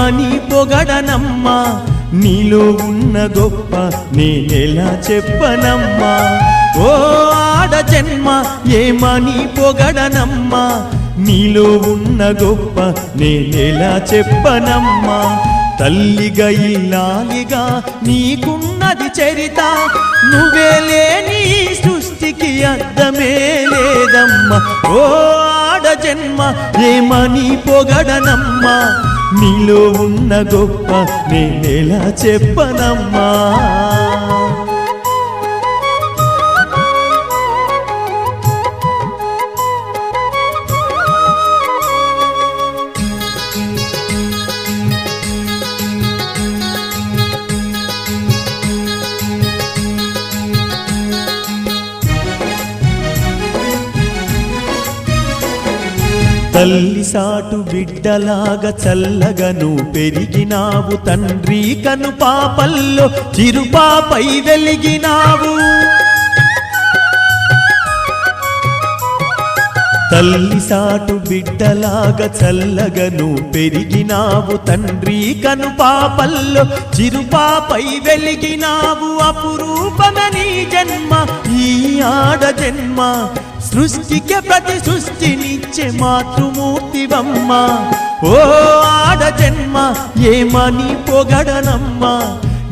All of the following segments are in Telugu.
ఏమని పొగడనమ్మా నీలో ఉన్న గొప్ప నేనెలా చెప్పనమ్మా ఓ ఆడ జన్మ ఏమని పొగడనమ్మా నీలో ఉన్న గొప్ప నేనెలా చెప్పనమ్మా తల్లిగా ఇల్లాలిగా నీకున్నది చరిత నువ్వే లేని సృష్టికి అర్థమే లేదమ్మా ఓ ఆడ జన్మ ఏమని పొగడనమ్మా నీలో ఉన్న గొప్ప నేనెలా చెప్పనమ్మా తల్లి సాటు బిడ్డలాగా చల్లగను పెరిగినావు తండ్రి కను పాపల్లో చిరుపాపై వెలిగినావు తల్లి సాటు బిడ్డలాగా చల్లగను పెరిగినావు తండ్రి కను పాపల్లో చిరుపాపై వెలిగినావు అపురూపమని జన్మ ఈ ఆడ జన్మ సృష్టికి ప్రతి సృష్టినిచ్చే మాతృమూర్తివమ్మా ఓ ఆడ జన్మ ఏమని పొగడనమ్మా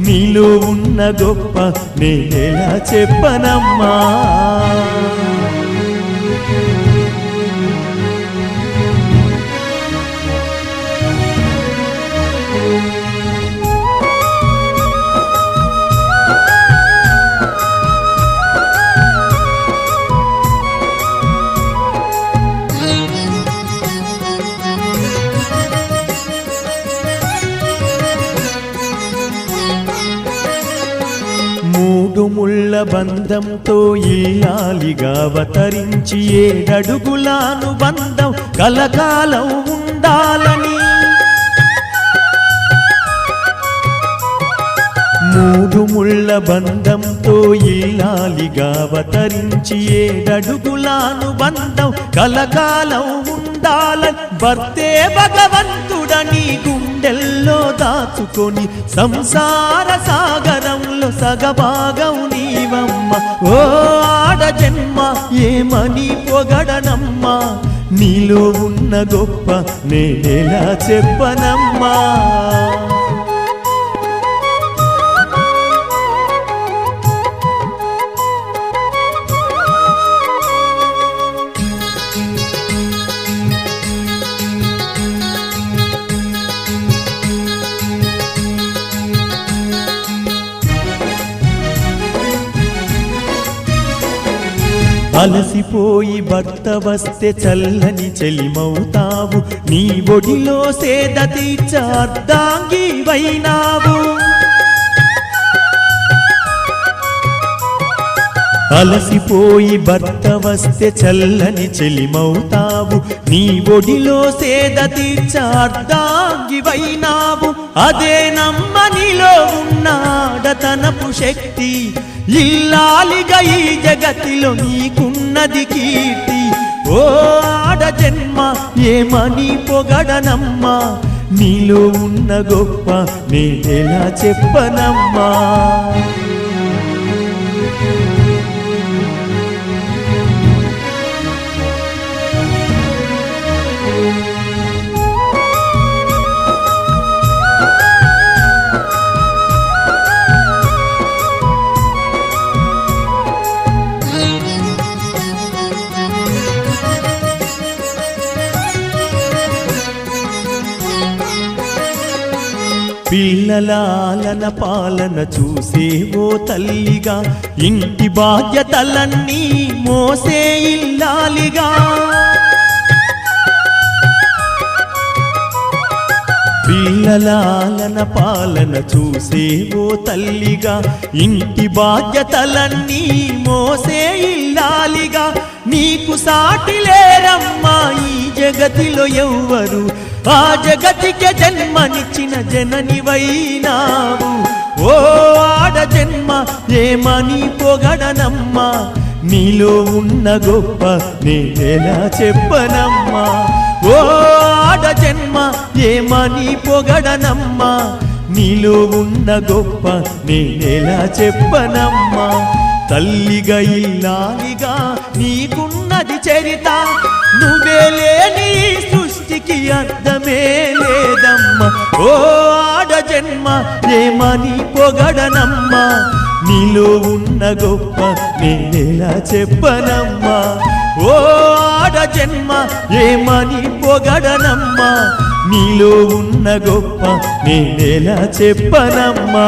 నీలో ఉన్న గొప్ప నేనెలా చెప్పనమ్మా మూడు ముళ్ళ బంధంతో ఇల్లాలిగా అవతరించి 7 అడుగుల అనుబంధం కలకాలం ఉండాలని మూడు ముళ్ళ బంధంతో ఇల్లాలిగా అవతరించి 7 అడుగుల అనుబంధం కలకాలం ఉండాలని భర్తే భగవంతుడని గుండెల్లో దాచుకొని సంసార సాగరంలో సగభాగం నీవమ్మ ఓ ఆడ జన్మ ఏమని పొగడనమ్మా నీలో ఉన్న గొప్ప నేనెలా చెప్పనమ్మా అలసిపోయి భర్త వస్తే చల్లని చెలిమవుతావు నీ ఒడిలో సేద తీర్చ అర్ధాంగివైనావు అలసిపోయి భర్త వస్తే చల్లని చెలిమవుతావు నీ ఒడిలో సేద తీర్చ అర్ధాంగివైనావు అదే నమ్మనిలో ఉన్న ఆడతనపు శక్తి ఇల్లాలిగా ఈ జగతిలో నీకున్నది కీర్తి ఓ ఆడ జన్మ ఏమని పొగడనమ్మా నీలో ఉన్న గొప్ప నేనెలా చెప్పనమ్మా పిల్లలాలన పాలన చూసే ఓ తల్లిగా ఇంటి బాధ్యతలన్నీ మోసే ఇల్లాలిగా పిల్లలాలన పాలన చూసే ఓ తల్లిగా ఇంటి బాధ్యతలన్నీ మోసే ఇల్లాలిగా నీకు సాటి లేరమ్మా ఈ జగతిలో ఎవ్వరు ఆ జగతికి జన్మనిచ్చిన జననివైనావు ఓ ఆడ జన్మ ఏమని పొగడనమ్మా నీలో ఉన్న గొప్ప నేనెలా చెప్పనమ్మా ఓ ఆడ జన్మ ఏమని పొగడనమ్మా నీలో ఉన్న గొప్ప నేనెలా చెప్పనమ్మా తల్లిగా ఇల్లాలిగా నీకున్నది చరిత నువ్వే లేని సృష్టికి అర్థమే లేదమ్మా ఓ ఆడ జన్మ ఏమని పొగడనమ్మా నీలో ఉన్న గొప్ప నేనెలా చెప్పనమ్మా ఓ ఆడ జన్మ ఏమని పొగడనమ్మా నీలో ఉన్న గొప్ప నేనెలా చెప్పనమ్మా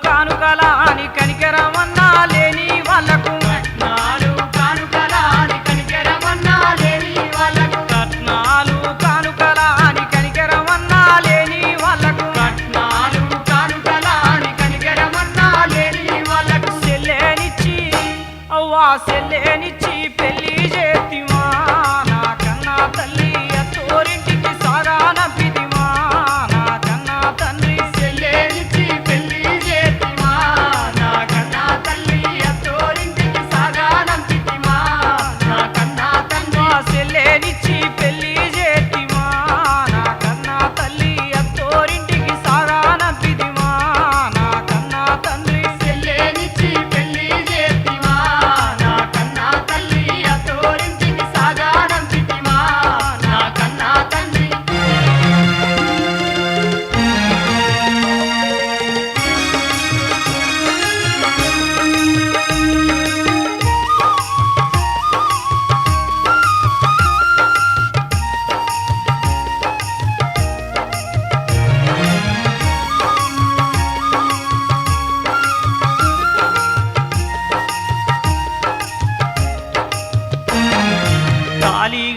కానుకలాని కనికరమన్నా లేని వాళ్ళకు కట్నాలు కానుకలాని కనికరమన్నా లేని వాళ్ళకు కట్నాలు కానుకలాని కనికరమన్నా లేని వాళ్ళకు కట్నాలు కానుకలాని కనికరమన్నా లేని వాళ్ళకు సెల్లేనిచ్చి అవ్వా సెల్లేనిచ్చి పెళ్లి చేతిమా నా కన్నా తల్లి అత్తోరింటికి సాగాన పిదిమా నా కన్నా తండ్రి సెల్లేనిచ్చి పెళ్లి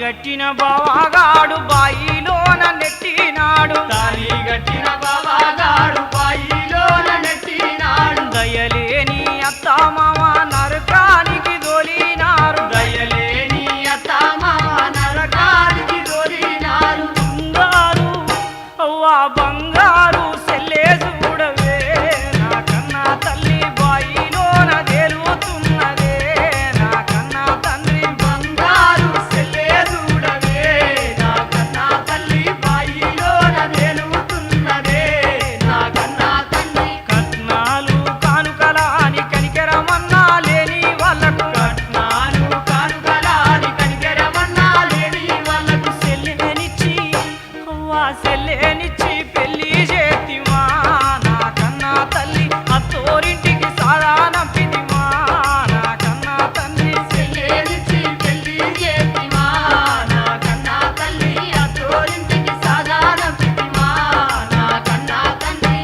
గట్టిన బావాగాడు బాయిలోన నెట్టినాడు తాళి గట్టిన బావాగాడు బాయిలోన నెట్టినాడు దయలేని అత్త మామ నరకానికి దొలినారు దయలేని అత్త మామ నరకానికి దొలినారు బంగారు అవ్వా బంగారు సెల్లే చూడవే నా కన్నా తల్లి బాయిలోన తేలుతున్నదే నా కన్నా తండ్రి బంగారు సెల్లే చూడవే నా కన్నా తల్లి బాయిలోన తేలుతున్నదే నా కన్నా తండ్రి కట్నాలు కానుకలాని కనికరమన్నా లేని వాళ్ళకు కట్నాలు కానుకలాని కనికరమన్నా లేని వాళ్ళకు సెల్లెనిచ్చి అవ్వా సెల్లెనిచ్చి పెళ్లి చేతిమా నా కన్నా తల్లి అత్తోరింటికి సాధారణ పిదిమా నా కన్నా తండ్రి సెల్లెనిచ్చి పెళ్లి చేతిమా నా కన్నా తల్లి అత్తోరింటికి సాధారణ పిదిమా నా కన్నా తండ్రి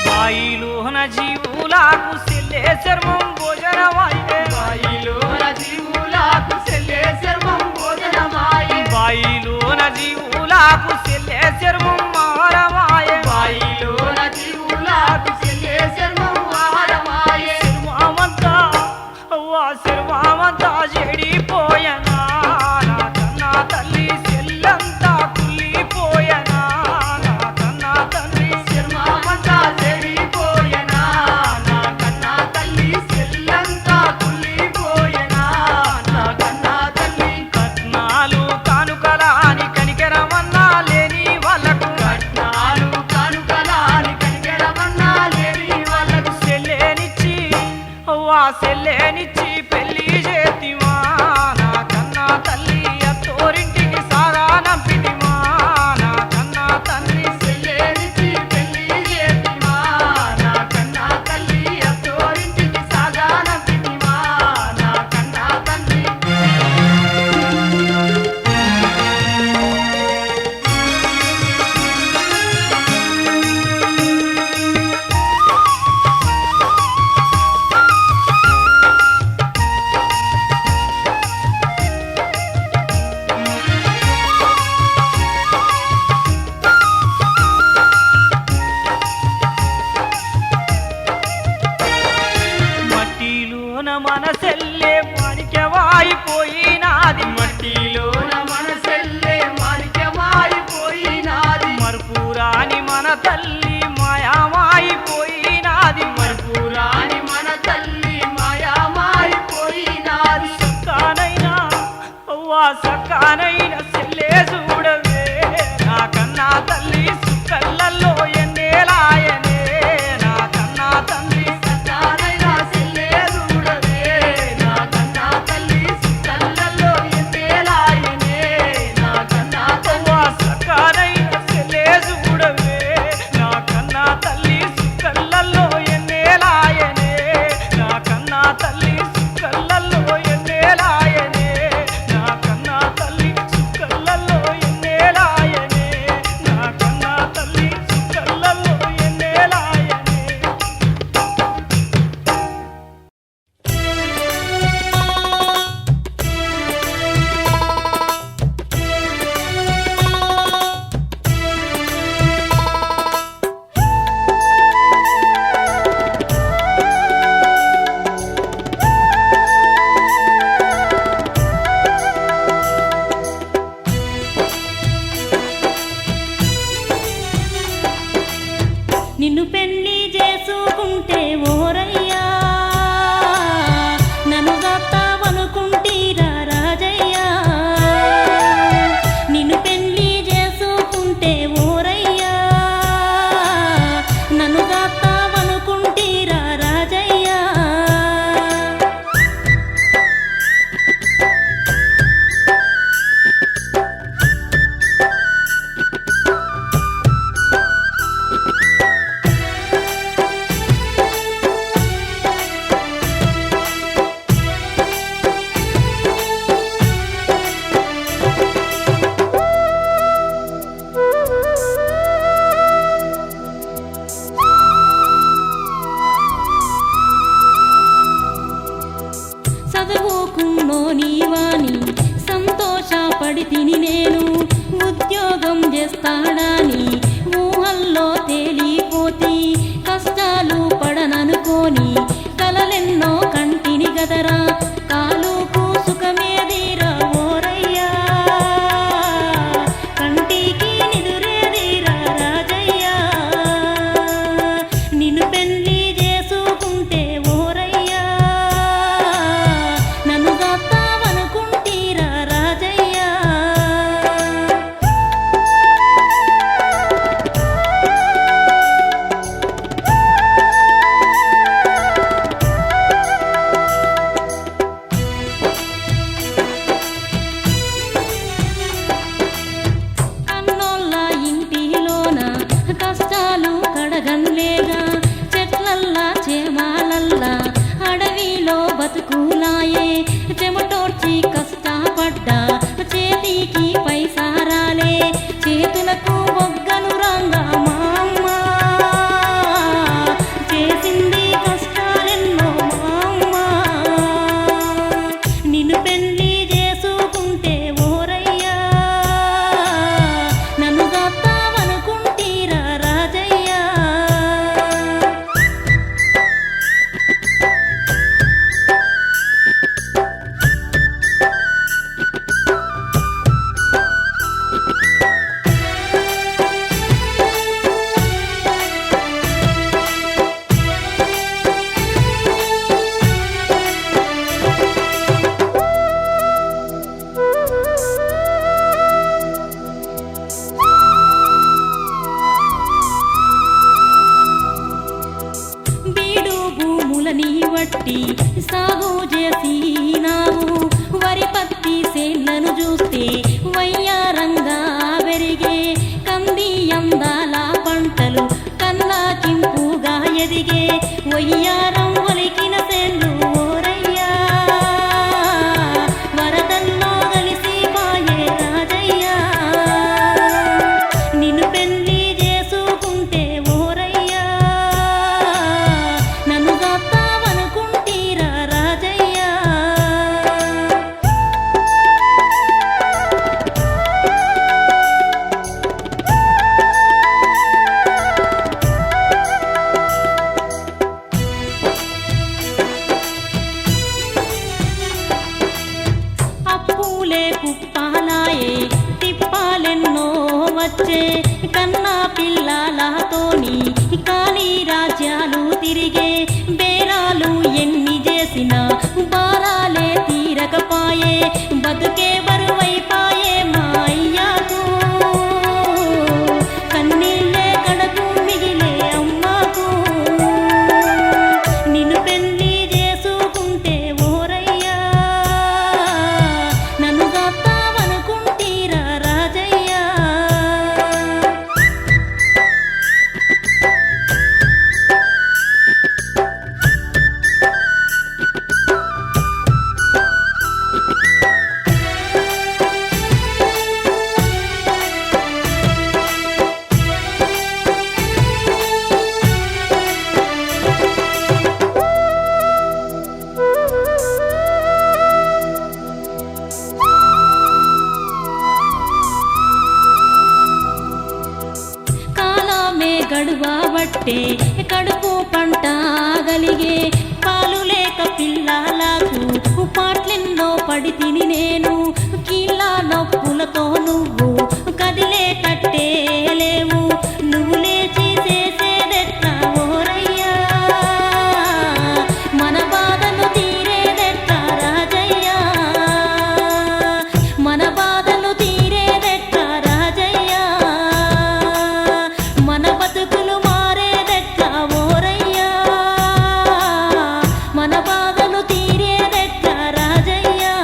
బాయిలోన జీవులకు సెల్లే చర్మం భోజనమాయే బాయిలోన జీవులకు సెల్లే చర్మం భోజనమాయే బాయిలోన జీవులకు సెల్లే చర్మం ఆహారమాయే బాయిలోన జీవులకు సెల్లే చర్మం ఆహారమాయే శర్మామంతా అవ్వా శర్మామంతా చెడిపోయనా నా కన్నా తల్లి సెల్లంతా కుళ్ళిపోయనా నా కన్నా తండ్రి శర్మామంతా చెడిపోయనా నా కన్నా తల్లి సెల్లంతా కుళ్ళిపోయనా నా కన్నా తల్లి కట్నాలు కానుకలాని కనికరమన్నా లేని వాళ్ళకు కట్నాలు కానుకలాని కనికరమన్నా లేని వాళ్ళకు సెల్లేనిచ్చి అవ్వా సెల్లేనిచ్చి పెళ్లి చేతిమా నా కన్నా తల్లి అత్తోరింటికి సాధారణ పిదిమా నా కన్నా తండ్రి సెల్లేనిచ్చి మన సెల్లే మాణిక్యవాయిపోయినాది మట్టిలోన మన సెల్లే మాణిక్యమాయిపోయినాది మర్పురాని మన తల్లి మాయామాయిపోయినాది మర్పురాని మన తల్లి మాయామాయిపోయినాది సక్కానైనా అవ్వా సక్కానైన సెల్లే చూడవే నా కన్నా తల్లి సుక్కళ్ళల్లో ఎన్నేలాయనే నా కన్నా తల్లి సత్తానైనా సెల్లే చూడవే నా కన్నా తల్లి సుక్కళ్ళల్లో ఎన్నేలాయనే నా కన్నా అవ్వా సక్కానైన సెల్లే చూడవే నా కన్నా తల్లి సుక్కళ్ళల్లో ఎన్నేలాయనే నా కన్నా తల్లి సుక్కళ్ళల్లో ఎన్నేలాయనే నా కన్నా తల్లి సుక్కళ్ళల్లో ఎన్నేలాయనే నా కన్నా తల్లి సుక్కళ్ళల్లో ఎన్నేలాయనే నిన్ను పెళ్లి చేసుకుంటే ఓరయ్యా నన్ను దత్తావనుకుంటీరా రాజయ్యా నిన్ను పెళ్లి చేసుకుంటే ఓరయ్యా నన్ను దత్తావనుకుంటీరా రాజయ్యా చదువుకున్నోనివాని సంతోషపడి తిని నేను ఉద్యోగం చేస్తాడని ఊహల్లో తేలిపోతి కష్టాలు పడననుకోని కలలెన్నో కంటిని గదరా కాలుకు సుఖమేదిరా ఓరయ్యా కంటికి నిదురేదిరా రాజయ్యా నిన్ను పెళ్లి చేసుకుంటే ఓరయ్యా నన్ను దత్తావనుకుంటీరా రాజయ్యా అన్నోళ్ళ ఇంటిలోన కష్టాలు కడగన్లేగా చెట్లల్లా చేమాలల్లా అడవిలో బతుకులాయే చెమటోర్చి కష్టపడ్డా చేతికి పైసారాలే చేతులకు బొగ్గలు రంగా మా అమ్మ చేసింది కష్టాలెన్నో మా అమ్మ నిన్ను పెళ్లి చేసుకుంటే ఓరయ్యా నన్ను దత్తావనుకుంటీరా రాజయ్యా బీడు భూములని వట్టి సాగు చేసినావు వరి పత్తి సేళ్లను చూస్తే వయ్యారంగా పెరిగే కంది అందాల పంటలు కన్నా కింపుగా ఎదిగే వయ్యారం ఒలికిన సేళ్ళు ఓరయ్యా వరదల్లో కలిసిపాయే రాజయ్యా నిన్ను పెళ్లి చేసుకుంటే ఓరయ్యా నన్ను దత్తావనుకుంటీరా రాజయ్యా బంగారాలతోని కాని రాజ్యాలు తిరిగే బేరాలు ఎన్ని చేసినా బారాలే తీరకపాయే బతుకే బరువైపాయే మా అయ్యాకు కన్నీళ్ళే కడకు మిగిలే అమ్మకు నిన్ను పెళ్లి చేసుకుంటే ఓరయ్యా నన్ను గత్తావనుకుంటీరా రాజయ్యా కాలమే గడువబట్టే కడుపు పంట గలిగే పాలు లేక పిల్లలకు పాట్లెన్నో పడి తిని నేను కీళ్ళ నొప్పులతో నువ్వు కదిలే కట్టేలేవు నువ్వు లేచి చేసేదెట్లా ఓరయ్యా మన బాధలు తీరేదెట్లా రాజయ్యా మన బాధలు తీరేదెట్లా రాజయ్యా మన బతుకులు మారేదెట్లా ఓరయ్యా మన బాధలు తీరేదెట్లా రాజయ్యా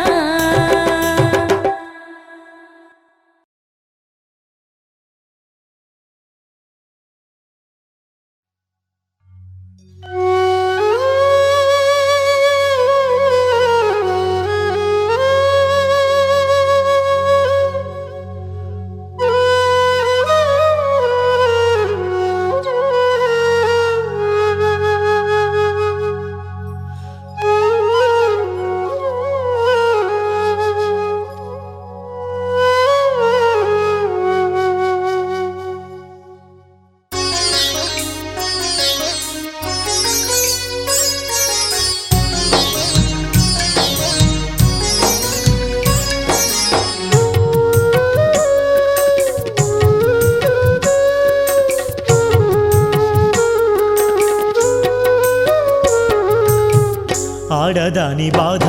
ఆడదాని బాధ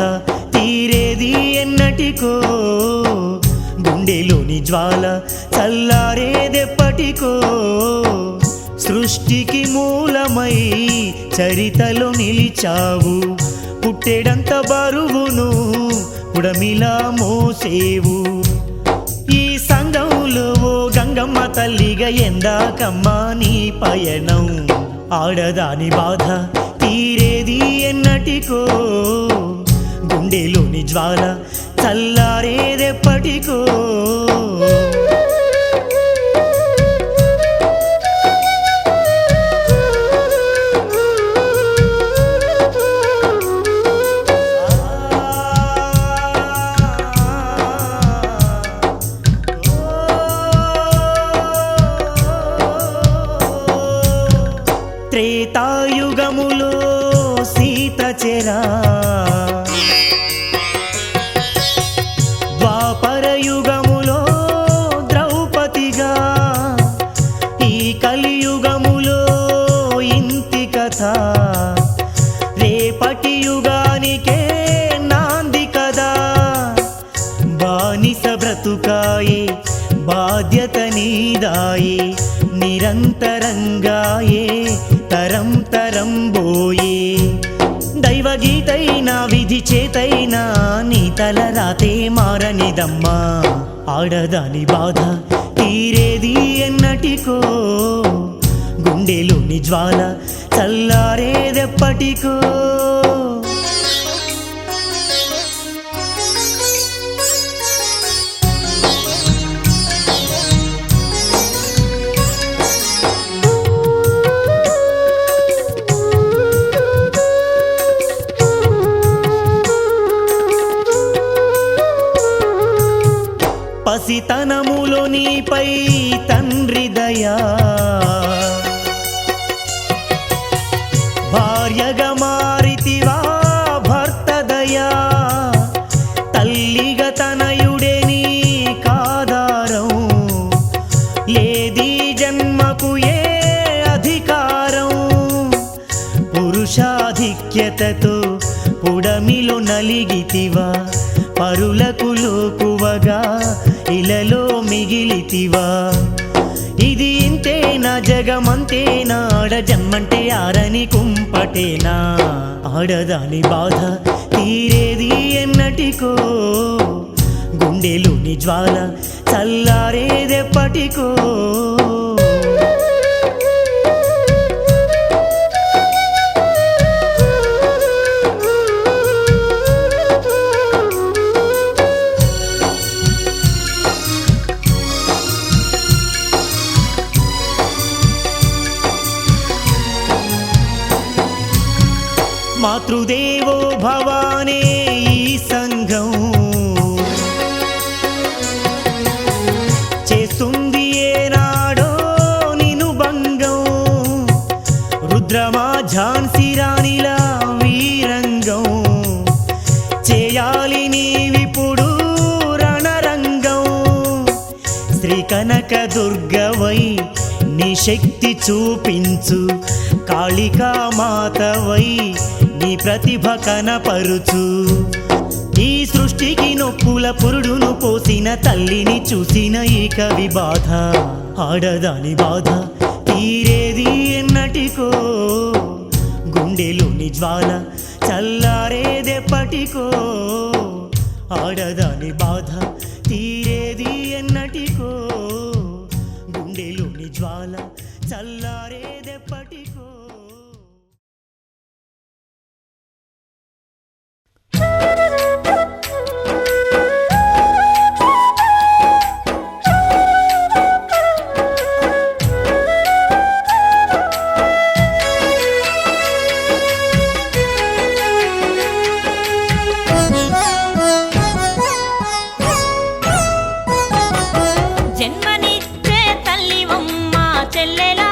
తీరేది ఎన్నటికో గుండెలోని జ్వాల చల్లారేదెప్పటికో సృష్టికి మూలమై చరితలో నిలిచావు పుట్టెడంత బరువును ఉడమిలా మోసేవు ఈ సంఘంలో ఓ గంగమ్మ తల్లిగా ఎందాకమ్మా నీ పయనం ఆడదాని బాధ తీరేది ఎన్నటికో గుండెలోని జ్వాల చల్లారేదెప్పటికో త్రేతాయుగములో సీత చెరా ద్వాపరయుగములో ద్రౌపదిగా ఈ కలియుగములో ఇంటి కథ రేపటి యుగానికే నాంది కదా బానిస బ్రతుకాయే బాధ్యత నీదాయే నిరంతరంగాయే తరం తరం బోయే దైవగీతైనా విధి చేతైనా నీ తల రాతే మారనిదమ్మా ఆడదాని బాధ తీరేది ఎన్నటికో గుండెలోని జ్వాల చల్లారేదెప్పటికో పసితనములో నీపై తండ్రి దయా భార్యగా మారితివా భర్త దయా తల్లిగా తనయుడే నీ కాదారం లేదీ జన్మకు ఏ బాధ్యతతో పుడమిలో నలిగితివా పరులకు లోకువగా ఇలలో మిగిలితివా ఇది ఇంతేనా జగమంతేనా ఆడ జన్మంటే ఆరని కుంపటేనా ఆడదాని బాధ తీరేది ఎన్నటికో గుండెలోని జ్వాల చల్లారేదెప్పటికో మాతృదేవో భవానే ఈ సంఘం చేస్తుంది ఏనాడో నిను భంగం రుద్రమా ఝాన్సీ రాణిలా వీరంగం చేయాలి నీవిప్పుడు రణరంగం శ్రీ కనక దుర్గవై నీ శక్తి చూపించు కాళికా మాతవై నీ ప్రతిభ కనపరుచు ఈ సృష్టికి నొప్పుల పురుడును పోసిన తల్లిని చూసిన ఈ కవి బాధ ఆడదాని బాధ తీరేది ఎన్నటికో గుండెలోని జ్వాల చల్లారేదెప్పటికో ఆడదాని బాధ తీరేది ఎన్నటికో గుండెలోని జ్వాల చల్లారేదెప్పటికో జన్మనిచ్చే తల్లివమ్మ చెల్లెలా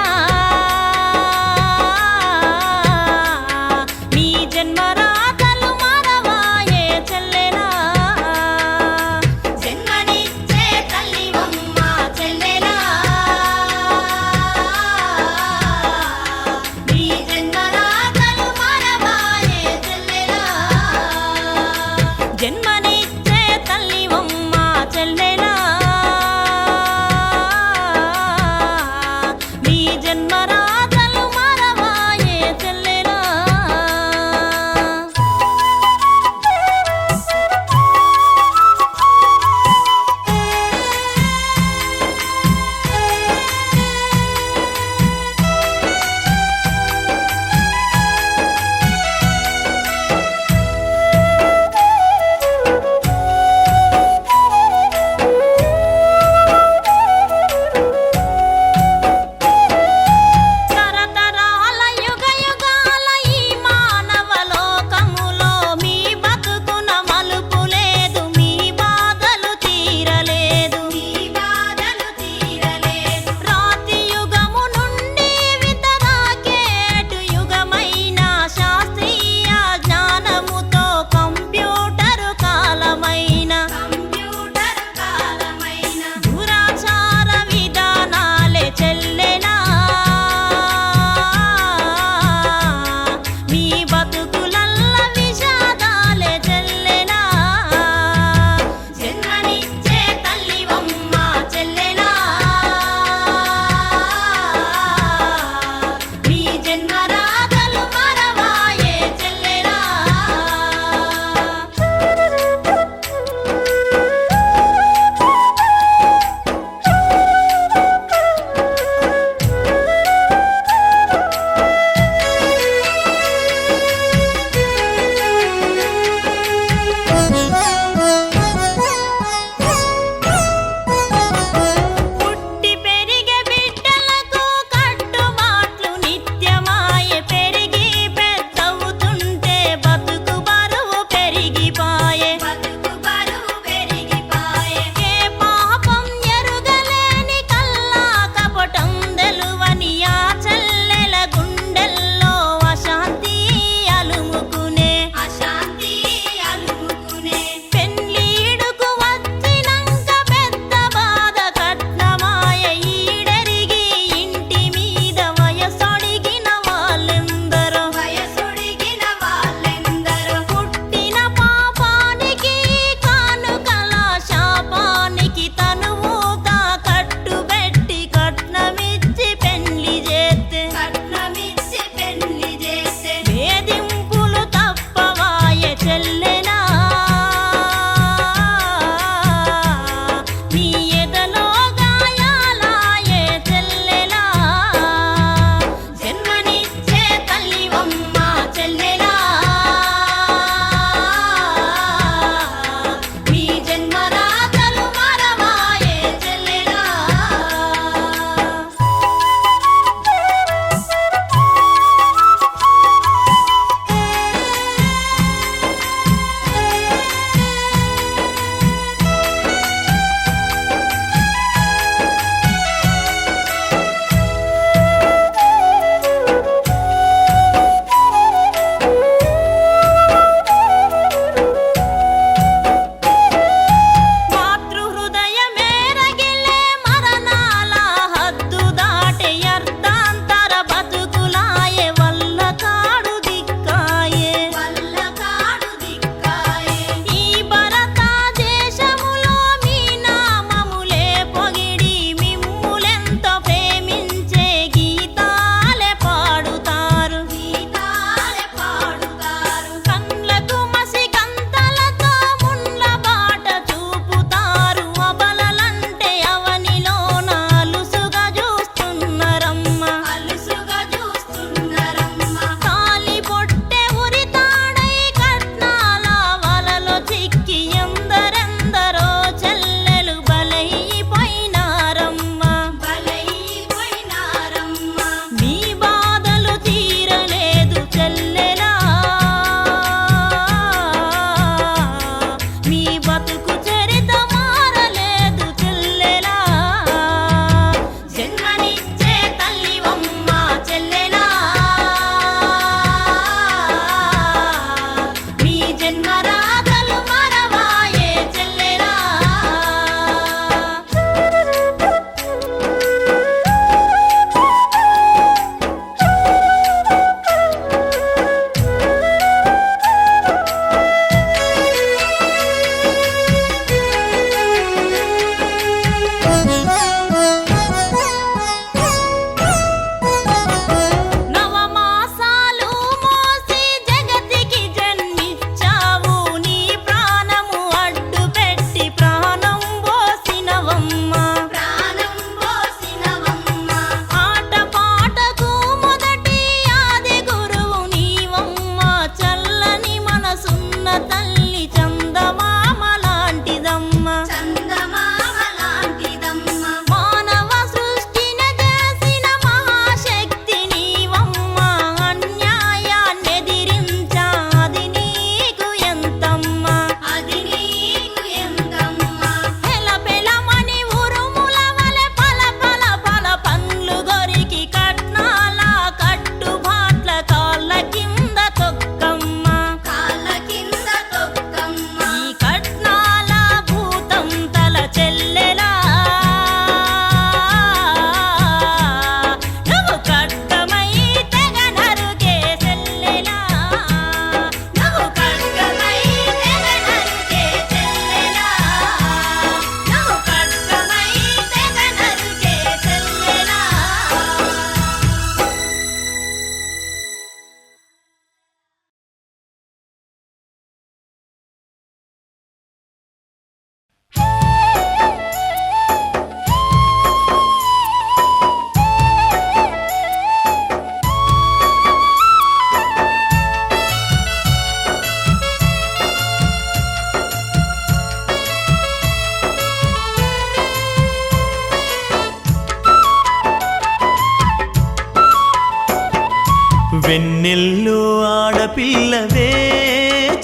వెన్నెల్లో ఆడపిల్లవే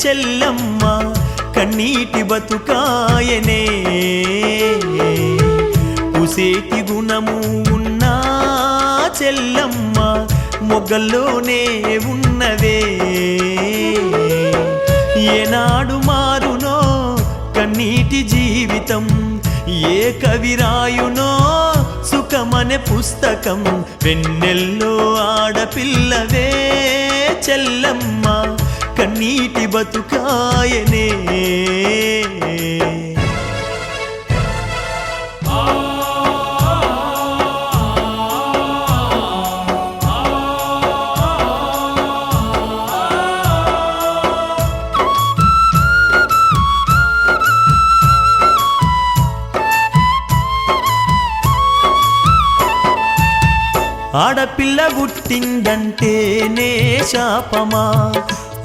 చెల్లమ్మ కన్నీటి బతుకాయనే పుసేటి గుణము ఉన్నా చెల్లమ్మ మొగ్గల్లోనే ఉన్నవే ఏనాడు మారునో కన్నీటి జీవితం ఏ కవిరాయునో సుఖమనే పుస్తకం వెన్నెల్లో ఆడపిల్లవే చెల్లమ్మ కన్నీటి బతుకాయనే ఆడపిల్ల పుట్టిందంటేనే శాపమా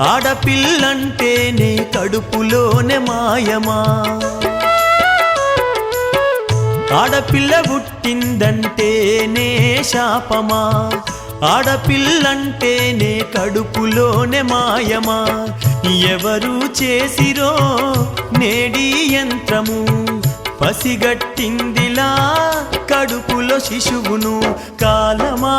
ఆడపిల్లంటేనే కడుపులోనే మాయమా ఆడపిల్ల పుట్టిందంటేనే శాపమా ఆడపిల్లంటేనే కడుపులోనే మాయమా ఎవరు చేసిరో నేడి యంత్రము పసిగట్టిందిలా కడుపులో శిశువును కాలమా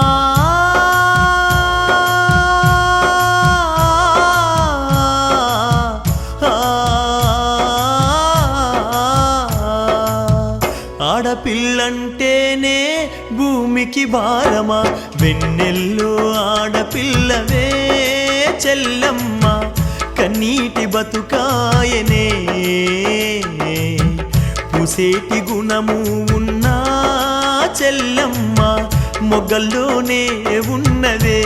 ఆడపిల్లంటేనే భూమికి భారమా వెన్నెల్లో ఆడపిల్లవే చెల్లమ్మ కన్నీటి బతుకాయనే పుసేటి గుణము ఉన్నా చెల్లమ్మ మొగ్గల్లోనే ఉన్నదే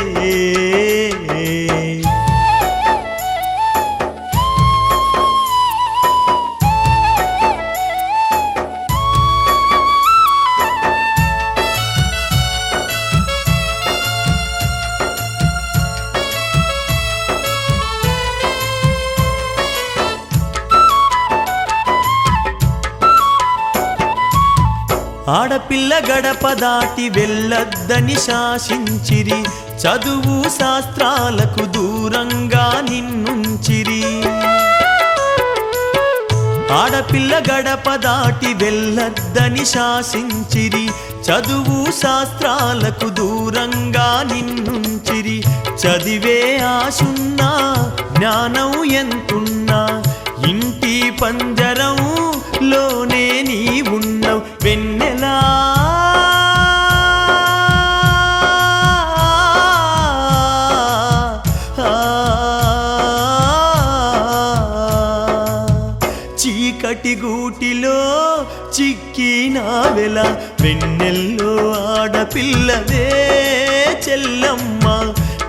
ఆడపిల్ల గడప దాటి వెళ్ళొద్దని శాసించిరి చదువు శాస్త్రాలకు దూరంగా నిన్నుంచిరి ఆడపిల్ల గడప దాటి వెళ్ళొద్దని శాసించిరి చదువు శాస్త్రాలకు దూరంగా నిన్నుంచిరి చదివే ఆశున్నా జ్ఞానం ఎంతున్నా ఇంటి పంజరం లోనే నీ ఉన్నవు వెన్నెలా చీకటి గూటిలో చిక్కినావెల వెన్నెల్లో ఆడపిల్లవే చెల్లమ్మ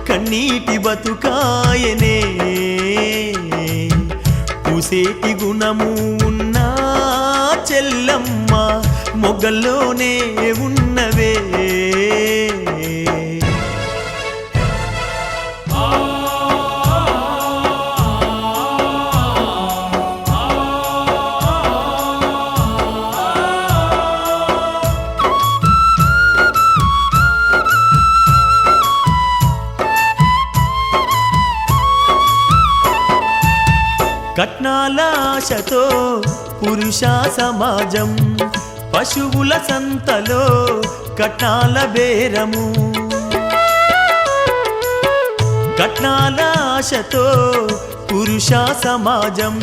కన్నీటి బతుకాయనే పుసేటి గుణము ఉన్నా చెల్లమ్మ మొగ్గల్లోనే ఉన్నవే కట్నాల ఆశతో పురుష సమాజం పశువుల సంతలో కట్నాల బేరము కట్నాల ఆశతో పురుష సమాజం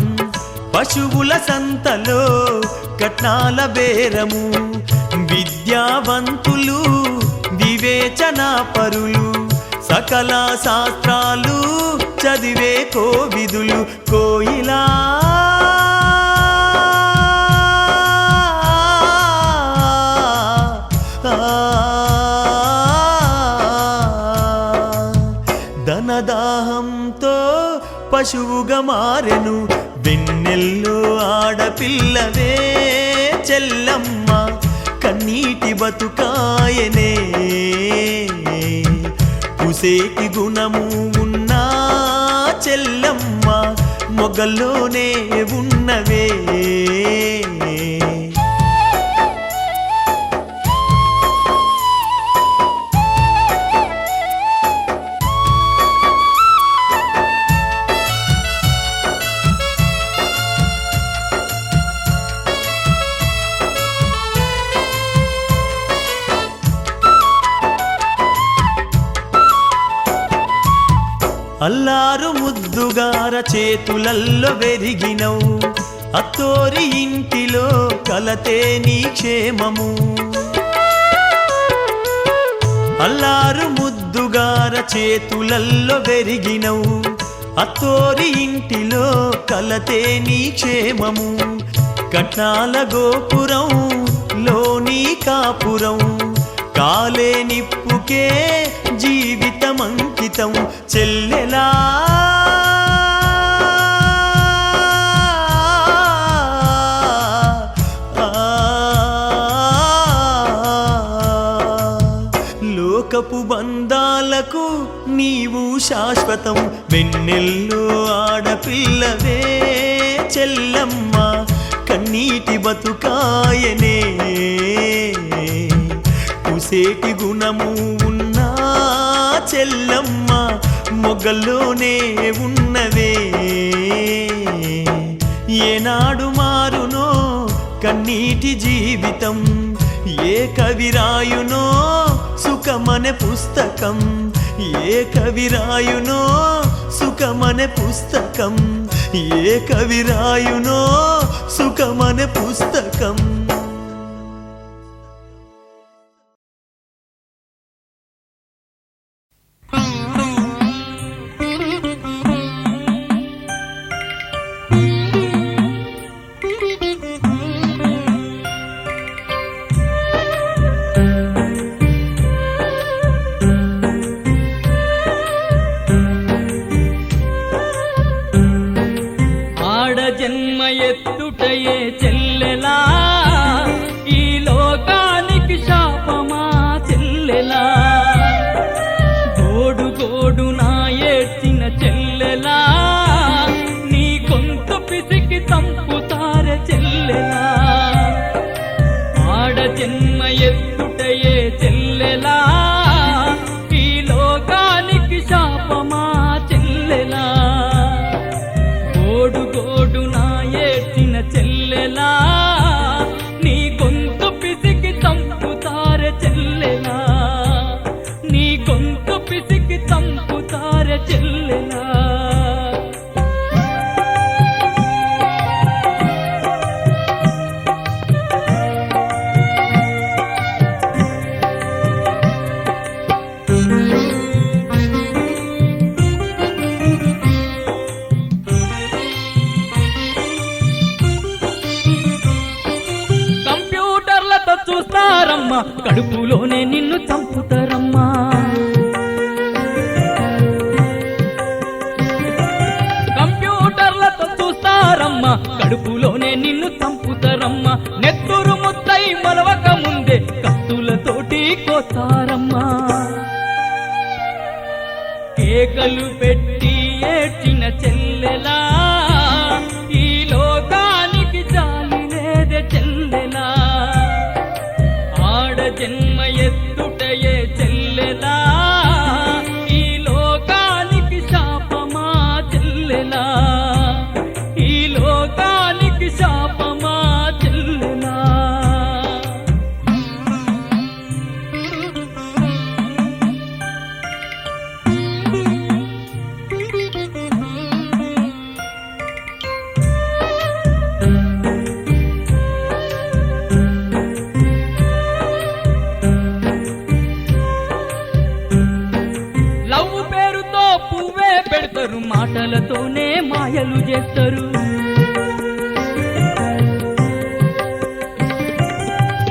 పశువుల సంతలో కట్నాల బేరము విద్యావంతులు వివేచనా పరులు సకల శాస్త్రాలు చదివే కోవిదులు కోయిలా ధనదాహంతో పశువుగా మారెను వెన్నెల్లో ఆడపిల్లవే చెల్లమ్మ కన్నీటి బతుకాయనే పుసేటి గుణము ఉన్నా చెల్లమ్మ మొగ్గల్లోనే ఉన్నవే అల్లారు ముద్దుగార చేతులల్లో వెరిగినవు అత్తోరి ఇంటిలో కలతే నీ క్షేమము అల్లారు ముద్దుగార చేతులల్లో వెరిగినవు అత్తోరి ఇంటిలో కలతే నీ క్షేమము కట్నాల గోపురం లోని కాపురం కాలే నిప్పుకే జీవితమంకితం చెల్లెలా లోకపు బంధాలకు నీవు శాశ్వతం వెన్నెల్లో ఆడపిల్లవే చెల్లమ్మ కన్నీటి బతుకాయనే కుసేటి గుణము ఉన్నా చెల్లమ్మ మొగ్గల్లోనే ఉన్నవే ఏనాడు మారునో కన్నీటి జీవితం ఏ కవిరాయునో సుఖమనే పుస్తకం ఏ కవిరాయునో సుఖమనే పుస్తకం ఏ కవిరాయునో సుఖమనే పుస్తకం జన్మ ఎత్తుటయే చెల్లెలా ఈ లోకానికి శాపమా చెల్లెలా గోడు గోడు నా ఏడ్చిన చెల్లెలా నీ గొంతు పిసికి తంపుతారె చెల్లెలా ఆడ జన్మ ఎత్తుటయే చెల్లెలా ఈ లోకానికి శాపమా చెల్లెలా గోడు గోడు నా ఏడ్చిన చెల్లెలా నీ గొంతు పిసికి తంపుతారె చెల్లెలా నీ గొంతు పిసికి తంపుతారె చెల్లెలా చూస్తారమ్మా కడుపులోనే నిన్ను చంపుతారమ్మా కంప్యూటర్లతో చూస్తారమ్మా కడుపులోనే నిన్ను చంపుతారమ్మా నెత్తురు ముద్దై మలవక ముందే కత్తులతోటి కోస్తారమ్మా కేకలు పెట్టి ఏడ్చిన చెల్లెలా ఈ లోకానికి జాలి లేదే చెల్లెలా జన్మ ఎత్తుటయే చెల్లెలా ఈ లోకానికి శాపమా చెల్లెలా ఈ లోకానికి శాపమా చెల్లెలా పెడతారు మాటలతోనే మాయలు చేస్తారు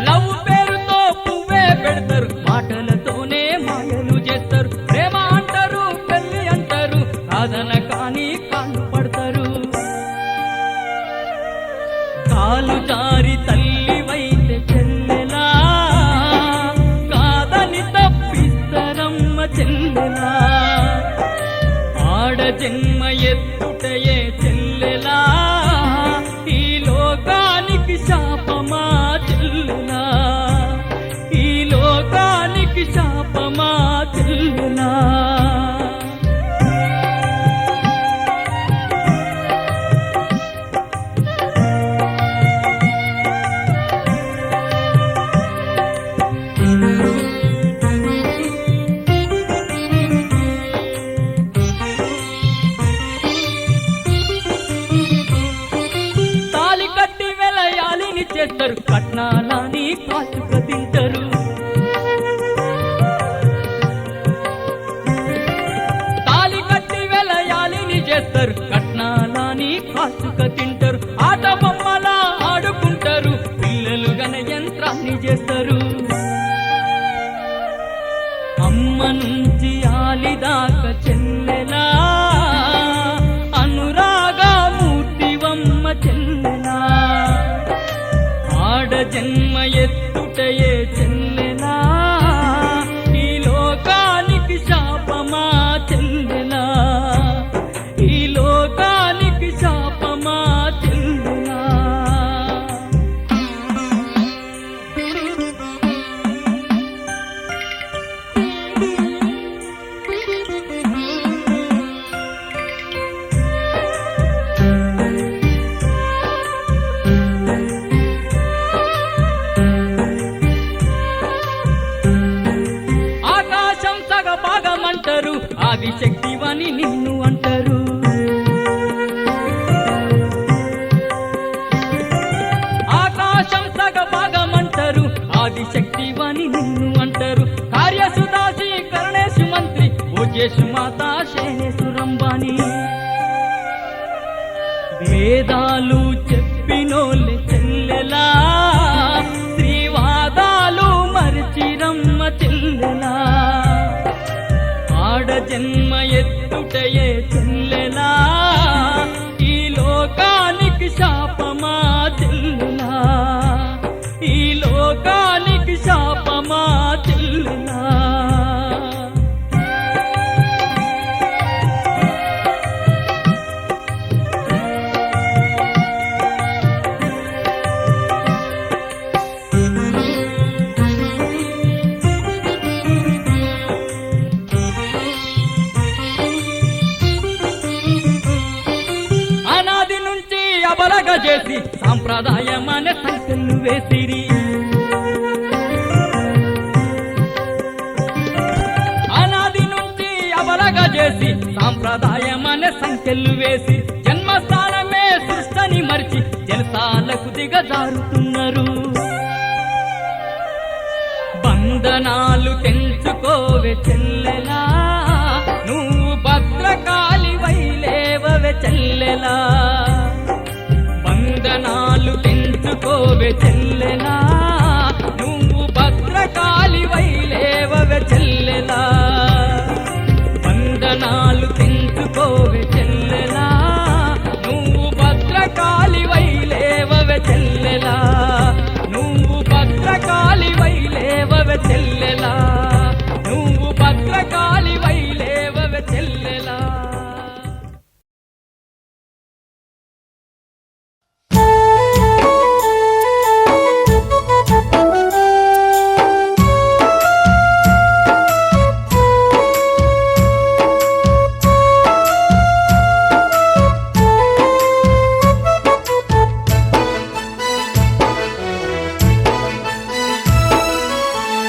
లవ్ పేరుతో పువ్వే పెడతారు మాటలతోనే మాయలు చేస్తారు ప్రేమ అంటారు పెళ్లి అంటారు సాధన కానీ కాళ్ళు పడతారు కాలు జారి తల్లి వైతే చెల్లెలా కాదని తప్పిస్తారమ్మ చెల్లెలా జన్మ ఎత్తుటయే చెల్లెలా ఈ లోకానికి శాపమా చెల్లెలా ఈ లోకానికి శాపమా చెల్లెలా కట్నాలని కాచుక తింటారు. తాలి కట్టి వెలయాలిని చేస్తారు, కట్నాలని కాచుక తింటారు. ఆట బొమ్మలా ఆడుకుంటారు, పిల్లలు గన యంత్రాన్ని చేస్తారు. అమ్మ నుంచి ఆలిదాక చెల్లెలా అనురాగమూర్తివమ్మ చెల్లెలా, ఆడ జన్మ ఎత్తుటయే చెల్లెలా, ఈ లోకానికి శాపమా చెల్లెలా, ఈ లోకానికి శాపమా చెల్లెలా. ఆకాశం సగభాగమంటారు, ఆదిశక్తివని నిన్ను అంటారు. ఆకాశం సగభాగమంటారు, ఆదిశక్తివని నిన్ను అంటారు. కార్యసుదాసి కరుణేశు మంత్రి ఓజేషు మాతా శైలేశు రంబాని, వేదాలు చెప్పినోళ్ళే చెల్లెలా, శ్రీవాదాలు మరిచిరమ్మ చెల్లెలా, ఆడ జన్మ ఎత్తుటయే చెల్లెలా, ఈ లోకానికి శాపమా చెల్లెలా, ఈ లోకానికి శాపమా చెల్లెలా. అనాది నుంచి అబలగా చేసి సాంప్రదాయమనే సంఖ్యలు వేసిరి. అనాది నుంచి అబలగా చేసి సాంప్రదాయమనే సంఖ్యలు వేసి, జన్మస్థానమే సృష్టని మరిచి జలసాలకు దిగజారుతున్నారు. బంధనాలు తెంచుకోవే చెల్లెలా, నువ్వు భద్రకాళి వైలేవవే చెల్లెలా, బంధనాలు తెంచుకోవే చెల్లెలా, నువ్వు భద్రకాళి వైలేవవే చెల్లెలా, బంధనాలు తెంచుకోవే చెల్లెలా, నువ్వు భద్రకాళి వైలేవవే చెల్లెలా, నువ్వు భద్రకాళి వైలేవవే చెల్లెలా, నువ్వు భద్రకాళి వైలేవవే చెల్లెలా.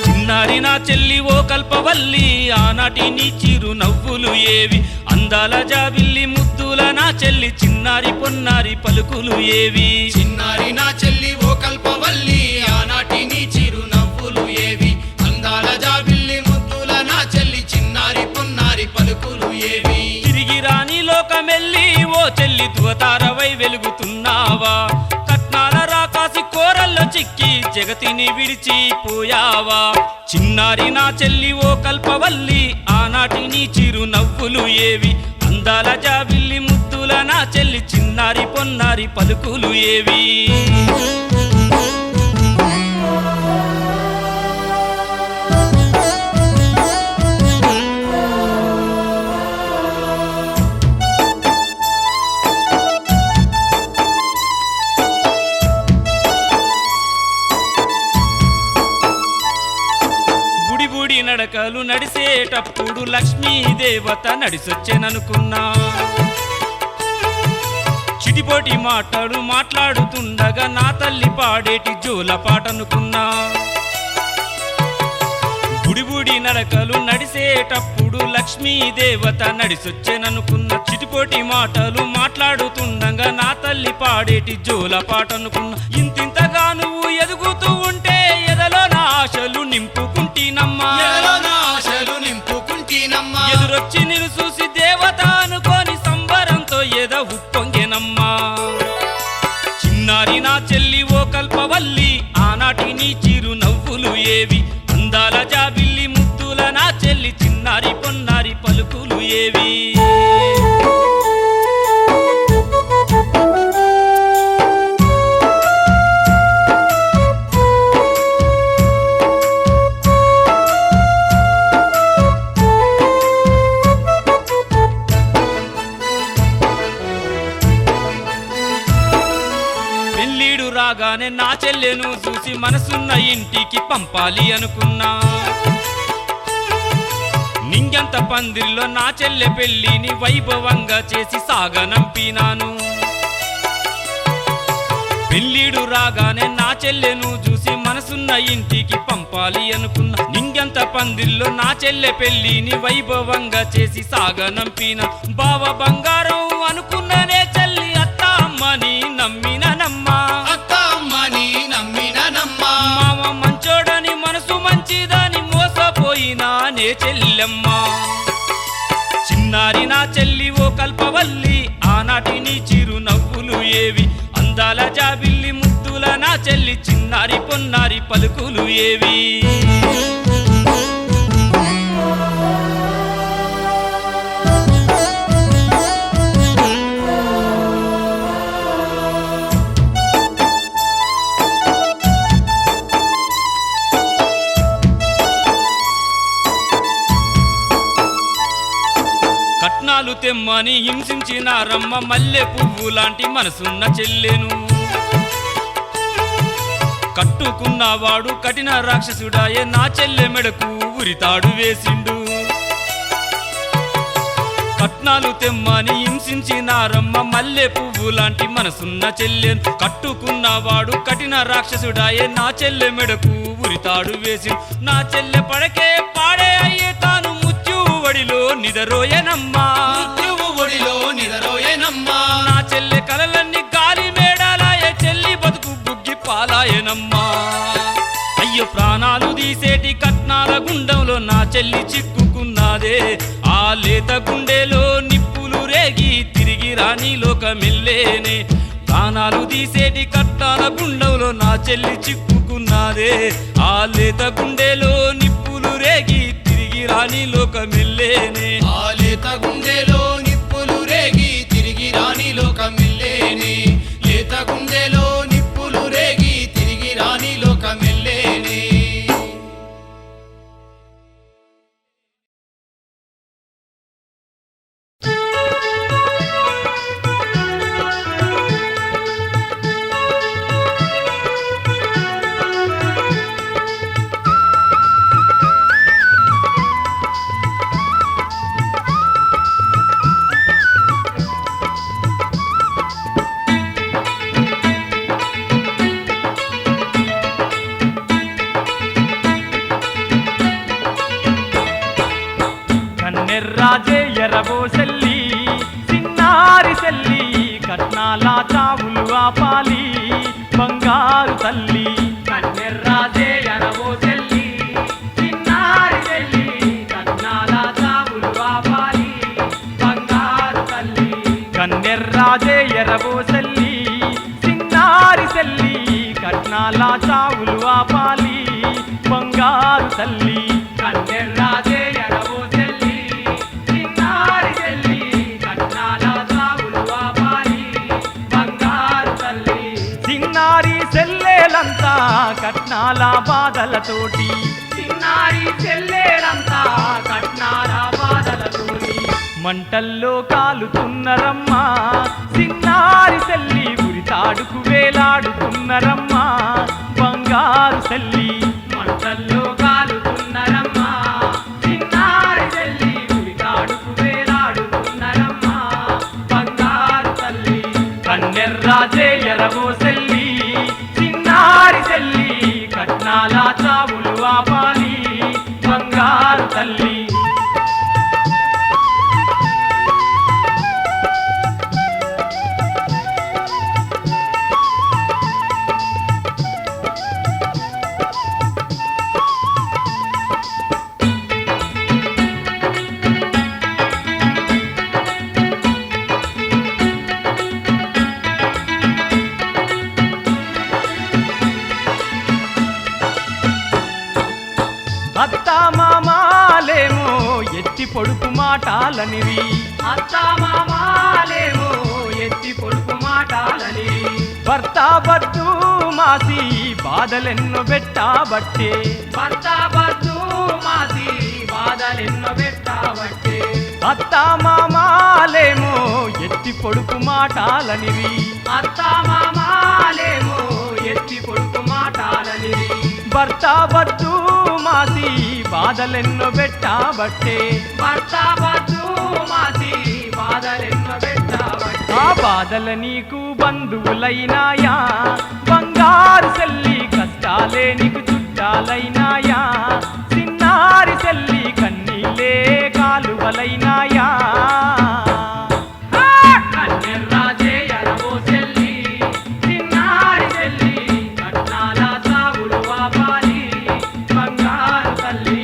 చిన్నారి నా చెల్లి ఓ కల్పవల్లి, ఆనాటి నీ చిరు నవ్వులు ఏవి, అందాల జాబిల్లి ముద్దుల నా చెల్లి, చిన్నారి పొన్నారి పలుకులు ఏవి. చిన్నారి నా చెల్లి ఓ కల్పవల్లి, ఆనాటి నీ చిరు నవ్వులు ఏవి, అందాల జాబిల్లి ముద్దుల నా చెల్లి, చిన్నారి పొన్నారి పలుకులు ఏవి. తిరిగి రాని లోకమెల్లి ఓ చెల్లి దువతారవై వెలుగుతున్నావా, కట్నాల రాకాసి కోరల్లో చిక్కి జగతిని విడిచిపోయావా. చిన్నారి నా చెల్లి ఓ కల్పవల్లి, ఆనాటి నీ చిరు నవ్వులు ఏవి, అందాల జాబిల్లి ముద్దుల నా చెల్లి, చిన్నారి పొన్నారి పలుకులు ఏవి. బుడి బుడి నడకలు నడిసేటప్పుడు లక్ష్మీ దేవత నడిసొచ్చెననుకున్నా, చిటిపోటి మాటలు మాట్లాడుతుండగా నా తల్లి పాడేటి జోల పాటనుకున్నా. బుడి బుడి నడకలు నడిసేటప్పుడు లక్ష్మీ దేవత నడిసొచ్చెననుకున్న, చిటిపోటి మాటలు మాట్లాడుతుండగా నా తల్లి పాడేటి జోల పాటనుకున్నా. ఇంతింతగా నువ్వు ఎదుగుతూ రాగానే నా చెల్లెను చూసి మనసున్న ఇంటికి పంపాలి అనుకున్నా నింగంత పందిరిలో నా చెల్లె పెళ్లిని వైభవంగా చేసి సాగనంపినాను పెళ్ళిడు రాగానే నా చెల్లెను చూసి మనసున్న ఇంటికి పంపాలి అనుకున్నా నింగంత పందిరిలో నా చెల్లె పెళ్లిని వైభవంగా చేసి సాగనంపిన బావ బంగారం అనుకున్ననే చెల్లి అత్త అమ్మని నమ్మిననమ్మా అత్త అమ్మని నమ్మిననమ్మా మామ మంచోడని మనసు మంచిదని మోసపోయినా నే చెల్లెమ్మా చిన్నారి నా చెల్లి ఓ కల్పవల్లి ఆనాటి నీ చిరు నవ్వులు ఏవి అందాల జాబిల్లి ముద్దుల నా చెల్లి చిన్నారి పొన్నారి పలుకులు ఏవి కట్నాలు తెమ్మని హింసించిన రమ్మ మల్లె పువ్వు లాంటి మనసున్న చెల్లెను కట్టుకున్నవాడు కఠిన రాక్షసుడాయే నా చెల్లె మెడకు ఉరితాడు వేసిండు కట్నాలు తెమ్మని హింసించిన రమ్మ మల్లె పువ్వు లాంటి మనసున్న చెల్లెను కట్టుకున్నవాడు కఠిన రాక్షసుడాయే నా చెల్లె మెడకు ఉరితాడు వేసి నా చెల్లె పడకే పాడే అయ్యే తాను ముచ్చువడిలో నిదరోయనమ్మా ఒడిలో నిదరోయేనమ్మా నా చెల్లె కలలన్నీ గాలి మేడాలాయే చెల్లి బతుకు బుగ్గి పాలాయనమ్మా అయ్యో ప్రాణాలు తీసేటి కట్నాల గుండంలో నా చెల్లి చిక్కుకున్నదే ఆ లేత గుండెలో నిప్పులు రేగి తిరిగి రాని లోకమెల్లేనే ప్రాణాలు తీసేటి కట్నాల గుండంలో నా చెల్లి చిక్కుకున్నదే ఆ లేత గుండెలో నిప్పులు రేగి తిరిగి రాని లోకమెల్లేనే ఆ లేత గుండెలో నిప్పులు రేగి తిరిగి రాని లోకమెల్లేనే లేత గుండెలో నిప్పులు రేగి తిరిగి రాని లోకమెల్లేనే కన్నెర్రాజే ఎర్రబోసెల్లి చిన్నారి సెల్లి కట్నాల చావులు ఆపాలి బంగారు తల్లి కన్నెర్రాజే ఎర్రబోసెల్లి చిన్నారి చెల్లి కట్నాల చావులు ఆపాలి బంగారు తల్లి కన్నెర్రాజే ఎర్రబోసెల్లి చిన్నారి సెల్లి కట్నాల చావులు ఆపాలి బంగారు తల్లి కన్నెర్రాజే ఎర్రబోసెల్లి చిన్నారి చెల్లి కట్నాల చావులు ఆపాలి బంగారు తల్లి చిన్నారి సెల్లేలంతా కట్నాల బాధలతోటి చిన్నారి చెల్లేరంతా కట్నాల బాధలతోని మంటల్లో కాలుతున్నరమ్మా చిన్నారి సెల్లి ఉరితాడుకు వేలాడుతున్నరమ్మా బంగారు సెల్లి మంటల్లో కాలుతున్నరమ్మా చిన్నారి చెల్లి ఉరితాడుకు వేలాడుతున్నరమ్మా బంగారు తల్లి కన్నెర్రాజే ఎర్రబోసెల్లి చిన్నారి సెల్లి కట్నాల చావులు ఆపాలి బంగారు తల్లి అత్తా మామాలేమో ఎత్తి పొడుపు మాటాలనివి అత్త మామాలేమో ఎత్తి పొడుపు మాటాలని భర్త బద్దు మాసి బాధలెన్నో పెట్టాబట్టే భర్త బద్దు మాసి బాధలెన్నో పెట్టాబట్టే అత్త మామాలేమో ఎత్తి పొడుపు మాటాలనివి అత్త మామాలేమో ఎత్తి పొడుపు మాటాలని భర్త వద్దు మాసి బాధలెన్నో పెట్టబట్టే భర్త వద్దు మాసి బాధలెన్నో పెట్టబట్టే ఆ బాధల నీకు బంధువులైనాయా బంగారు చెల్లి కష్టాలే నీకు చుట్టాలైనాయా చిన్నారి చెల్లి కన్నీలే కాలువలైనాయా కన్నెర్రాజే ఎరవో చెల్లి చిన్నారి చెల్లి కట్నాల సాగులు వాపాలి బంగారు తల్లి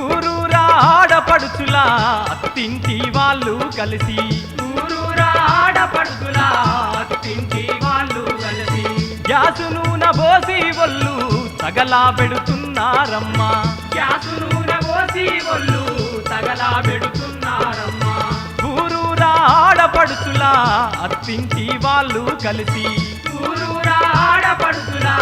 ఊరూరా ఆడపడుచులా అత్తింటి వాళ్ళు కలిసి ఊరూరా ఆడపడుతులా తింటి వాళ్ళు కలిసి గ్యాసు నూనె పోసి ఒళ్ళు తగలా పెడుతున్నారమ్మా గ్యాసు నూనె పోసి ఒళ్ళు తగలా పెడుతున్నారమ్మా ఊరూరా ఆడపడుచులా అత్తింటి వాళ్ళు కలిసి ఊరూరా ఆడపడుతులా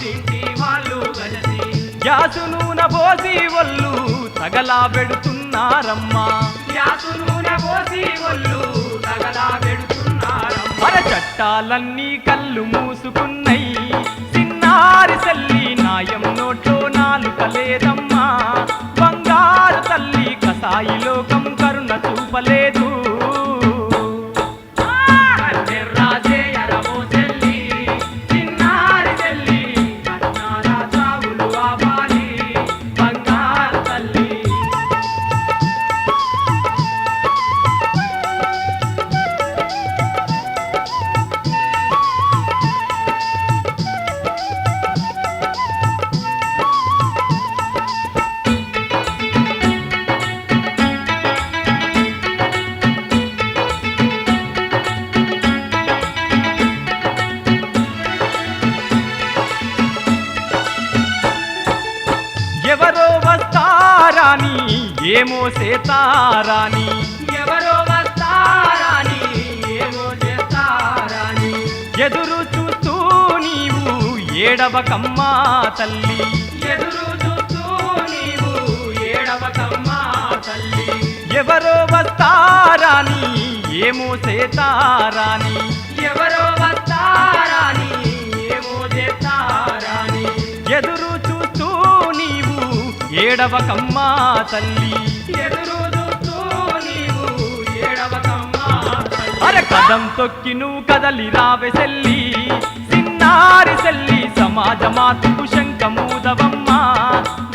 తింటి వాళ్ళు కలిసి గ్యాసు నూనె పోసి ఒళ్ళు తగలా పెడుతున్నారమ్మా గ్యాసు నూనె పోసి ఒళ్ళు తగలా పెడుతున్నారమ్మా మన చట్టాలన్నీ కళ్ళు మూసుకున్నాయి చిన్నారి చెల్లి నాయం నోట్లో నాలుక లేదమ్మా బంగారు తల్లి కసాయి లోకం కరుణ చూపలేదు కన్నెర్రాజే ఎరవో చెల్లి చిన్నారి చెల్లి కట్నాల సాగులు వాపాలి బంగారు తల్లి ఎవరో వస్తారాని ఏమో సేతారాని ఎవరో వస్తారాని ఏమో చేస్తారాని ఎదురు చూస్తూ నీవు ఏడవకమ్మా తల్లి ఎదురు చూస్తూ నీవు ఏడవకమ్మా తల్లి ఎవరో వస్తారాని ఏమో సేతారాని ఎవరో వస్తారాని ఏమో చేస్తారాని ఎదురు చూస్తూ నీవు ఏడవకమ్మా తల్లి ఎదురు చూస్తూ నీవు ఏడవకమ్మా తల్లి అరే కదం తొక్కి నువ్వు కదలి రావె చెల్లి చిన్నారి చెల్లి సమాజ మాతకు శంఖమూదవమ్మా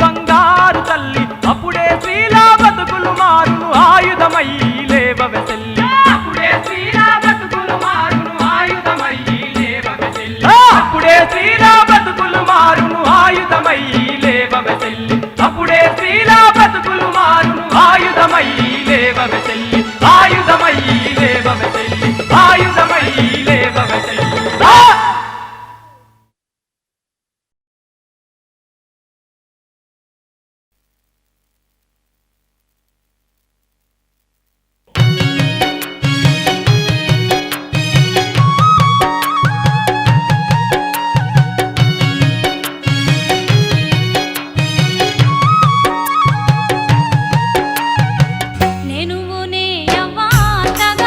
బంగారు తల్లి అప్పుడే శ్రీలా బతుకులు మారును ఆయుధమై లేవవె చెల్లి అప్పుడే శ్రీరా బతుకులు మారును ఆయుధమై లేవగ చెల్లి అప్పుడే శ్రీలా బతుకులు మారును ఆయుధమై లేవవె చెల్లి అప్పుడే శ్రీలా బతుకులు మారును ఆయుధమై లేవవె చెల్లి ఆయుధమై లేవవె చెల్లి ఆయుధమై లేవవె చెల్లి నేను నే యవ్వ అంతగా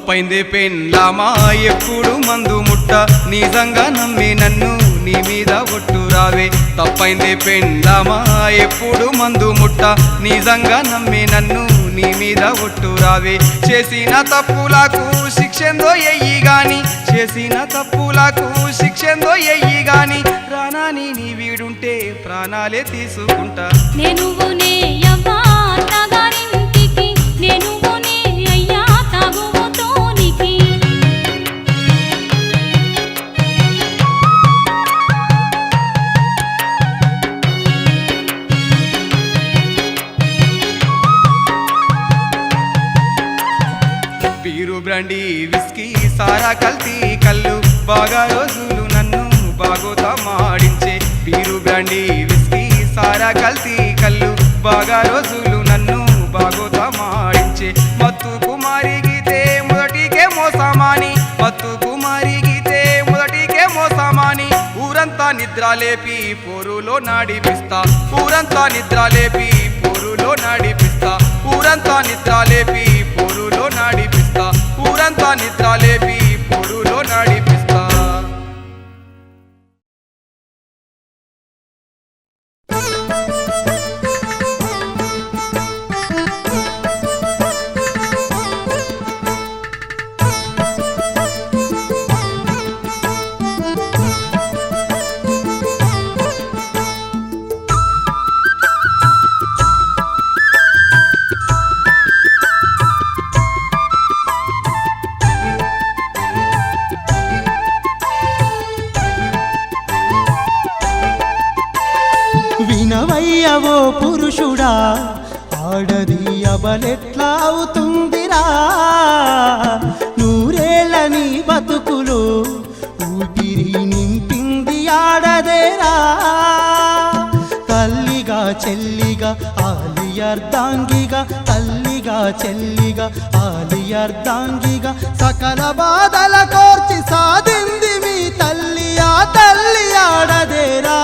తప్పైందే పెండ్లామా ఎప్పుడు మందు ముట్ట నిజంగా నమ్మి నన్ను నీ మీద ఒట్టు రావే తప్పైందే పెండ్లామా ఎప్పుడు మందు ముట్ట నిజంగా నమ్మి నన్ను నీ మీద ఒట్టు రావే చేసిన తప్పులకు శిక్షెందో ఎయ్యి గాని చేసిన తప్పులకు శిక్షెందో ఎయ్యి గాని ప్రాణాన్ని నీ వీడుంటే ప్రాణాలే తీసుకుంటా నేను యవ్వా తాగారింటికి నేను అయ్యా తాగుబోతోనికి బీరు బ్రాండీ విస్కీ సారా కల్తీ కళ్ళు బాగా రోజులు నన్ను బాగోతా మాడించే బీరు బ్రాండీ విస్కీ సారా కల్తీ కళ్ళు బాగా రోజులు నన్ను బాగోతా మాడించే మత్తు కుమారిగితే మొదటికే మోసమాని మత్తు కుమారిగితే మొదటికే మోసమాని ఊరంతా నిద్ర లేపి పోరులో నాడిపిస్తా ఊరంతా నిద్ర లేపి పోరులో నాడిపిస్తా ఊరంతా నిద్ర లేపి పోరులో నాడిపిస్తా ఊరంతా నిద్ర లేపి పోరులో నాడిపిస్తా వినవయ్యవో పురుషుడా ఆడది అబలెట్లా అవుతుందిరా నూరేళ్ళ నీ బతుకులు ఊపిరి నింపింది ఆడదేరా తల్లిగా చెల్లిగా ఆలియర్దాంగిగా తల్లిగా చెల్లిగా ఆలియర్దాంగిగా సకల బాధల కోర్చి సాధింది మీ తల్లి ఆ తల్లి ఆడదేరా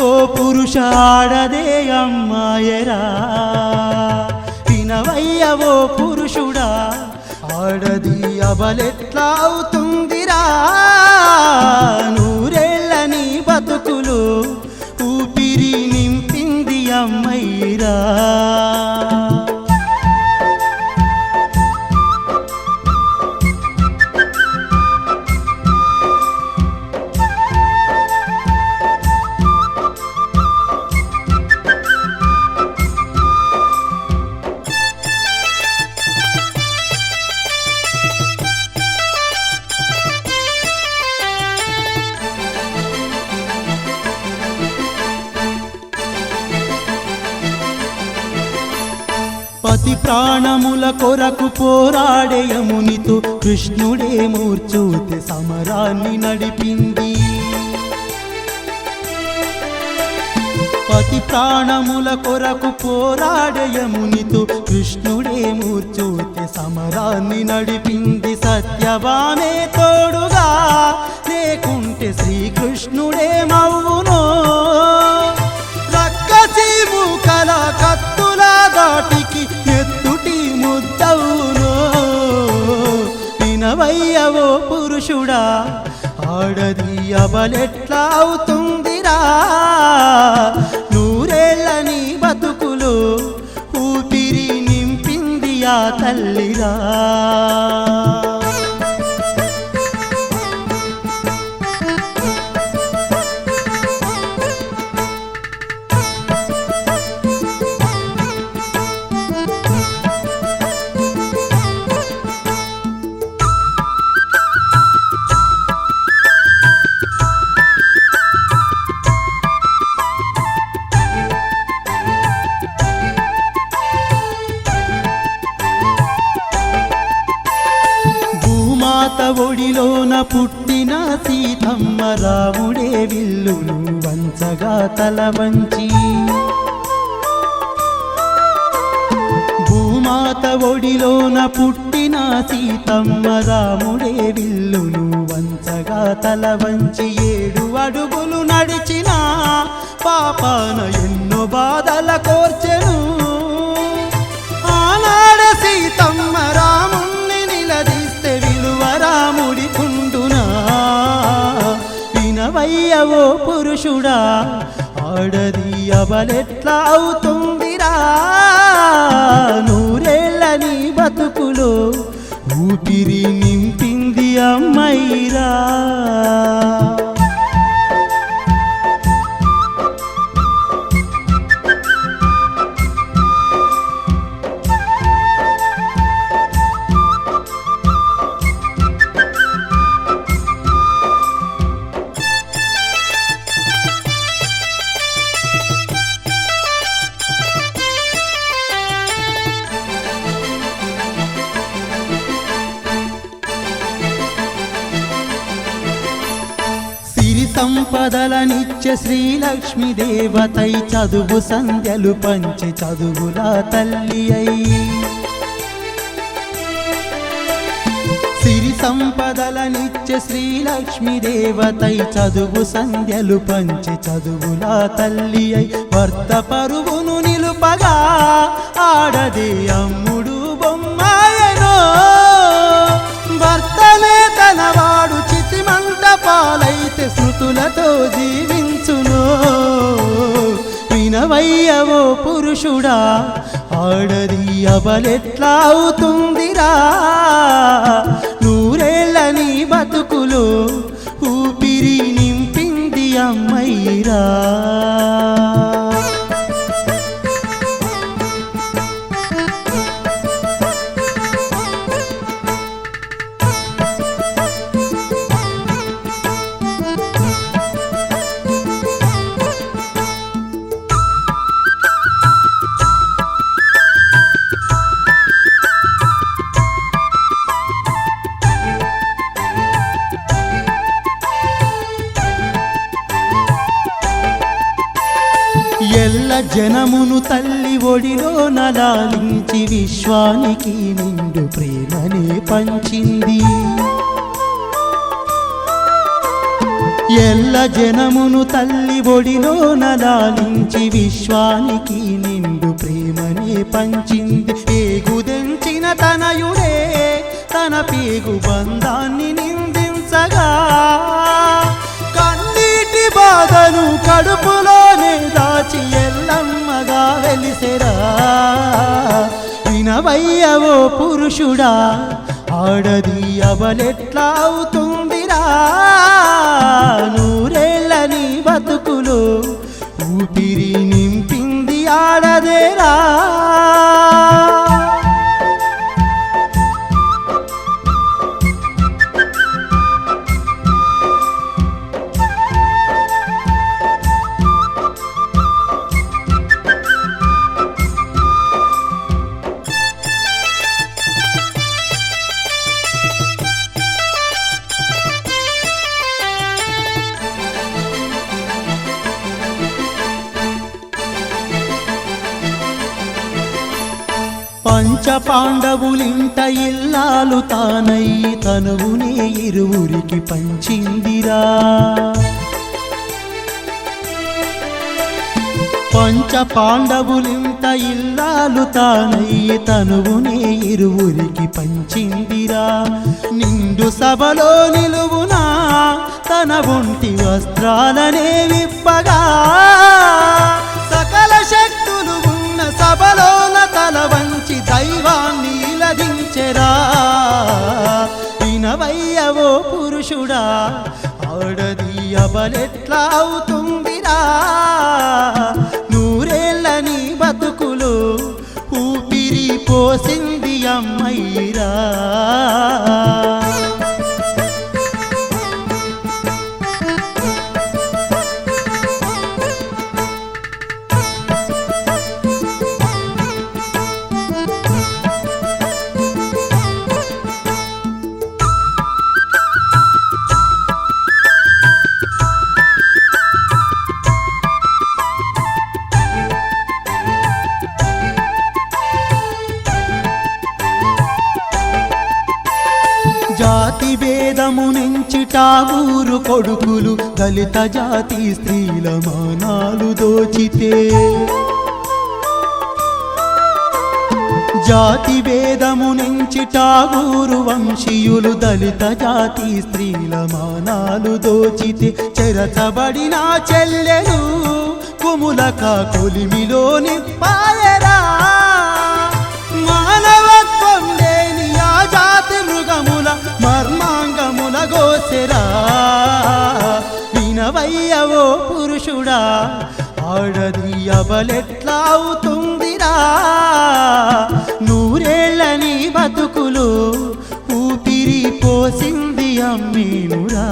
ఓ పురుష ఆడదే అమ్మాయరా వినవయ్యవో పురుషుడా ఆడది అబలెట్లా అవుతుందిరా నూరేళ్ళ నీ బతుకులు ఊపిరి నింపింది అమ్మయ్యరా పతి ప్రాణముల కొరకు పోరాడే యమునితో కృష్ణుడే మూర్చూతి సమరాన్ని నడిపింది పతి ప్రాణముల కొరకు పోరాడే యమునితో కృష్ణుడే మూర్చూతి సమరాన్ని నడిపింది సత్యవానే తోడుగా లేకుంటే శ్రీకృష్ణుడే మవ్వునో రక్కసి మూకల కత్తుల దాటికి ఎత్తుటి ముద్దవునో వినవయ్యవో పురుషుడా ఆడది అబలెట్లా అవుతుందిరా నూరేళ్ళ నీ బతుకులు ఊపిరి నింపింది ఆ తల్లిరా ఒడిలోన పుట్టిన సీతమ్మ రాముడే విల్లును వంచగా తల వంచి భూమాత ఒడిలోన పుట్టిన సీతమ్మ రాముడే విల్లును వంచగా తల వంచి 7 అడుగులు నడిచిన పాపాన ఎన్నో బాధల కోర్చెను ఆనాడ సీతమ్మ రాముణ్ణి నిలదీస్తే పురుషుడా ఆడది అబలెట్లా అవుతుందిరా నూరేళ్ళ నీ బతుకులో ఊపిరి నింపింది అమ్మైరా సంపదలనిచ్చే శ్రీలక్ష్మి దేవతై చదువు సంధ్యలు పంచి చదువుల తల్లి అయి సిరి సంపదలనిచ్చే శ్రీలక్ష్మి దేవతై చదువు సంధ్యలు పంచి చదువుల తల్లి అయి భర్త పరువును నిలుపగా ఆడదే అమ్ముడు బొమ్మాయనో భర్తనే తనవాడు చితిమంట పాలైతే స్మృతులతో జీవించును వినవయ్యవో పురుషుడా ఆడది అబలెట్లా అవుతుందిరా నూరేళ్ళ నీ బతుకులో ఊపిరి నింపింది అమ్మైరా ఎల్ల జనమును తల్లి ఒడిలో నలాలించి విశ్వానికి నిండు ప్రేమనే పంచింది ఎల్ల జనమును తల్లి ఒడిలో నలాలించి విశ్వానికి నిండు ప్రేమనే పంచింది పేగుదెంచిన తనయుడే తన పేగు బంధాన్ని నిందించగా కన్నీటి బాధను కడుపులోనే దాచి ఎల్లమ్మగా వెలిసెరా వినవయ్యవో పురుషుడా ఆడది అబలెట్లా అవుతుందిరా నూరేళ్ళ నీ బతుకులో ఊపిరి నింపింది ఆడదేరా పంచ పాండవులింట ఇల్లాలు తానై తనువునే ఇరువురికి పంచిందిరా పంచ పాండవులింట ఇల్లాలు తానై తనువునే ఇరువురికి పంచిందిరా నిండు సభలో నిలువునా తన ఒంటి వస్త్రాలనే విప్పగా సకల శక్తులు ఉన్న సభలోన తల వంచి దైవాన్ని లదించెరా వినవయ్యవో పురుషుడా ఆడది అబలెట్లా అవుతుందిరా నూరేళ్ళ నీ బతుకులో ఊపిరి పోసింది అమ్మైరా జాతి భేదము నుంచి టాగూరు కొడుకులు దళిత జాతి స్త్రీల మానాలు దోచితే జాతి భేదము నుంచి టాగూరు వంశీయులు దళిత జాతి స్త్రీల మానాలు దోచితే చెరచబడిన చెల్లెలు కుములక కొలిమిలో నిప్పాయరా. మానవత్వం లేని ఆ జాతి మృగముల మర్మాంగముల గోసెరా. వినవయ్యవో పురుషుడా, ఆడది అబలెట్లా అవుతుందిరా. నూరేళ్ళని బతుకులు ఊపిరి పోసింది అమ్మీనురా.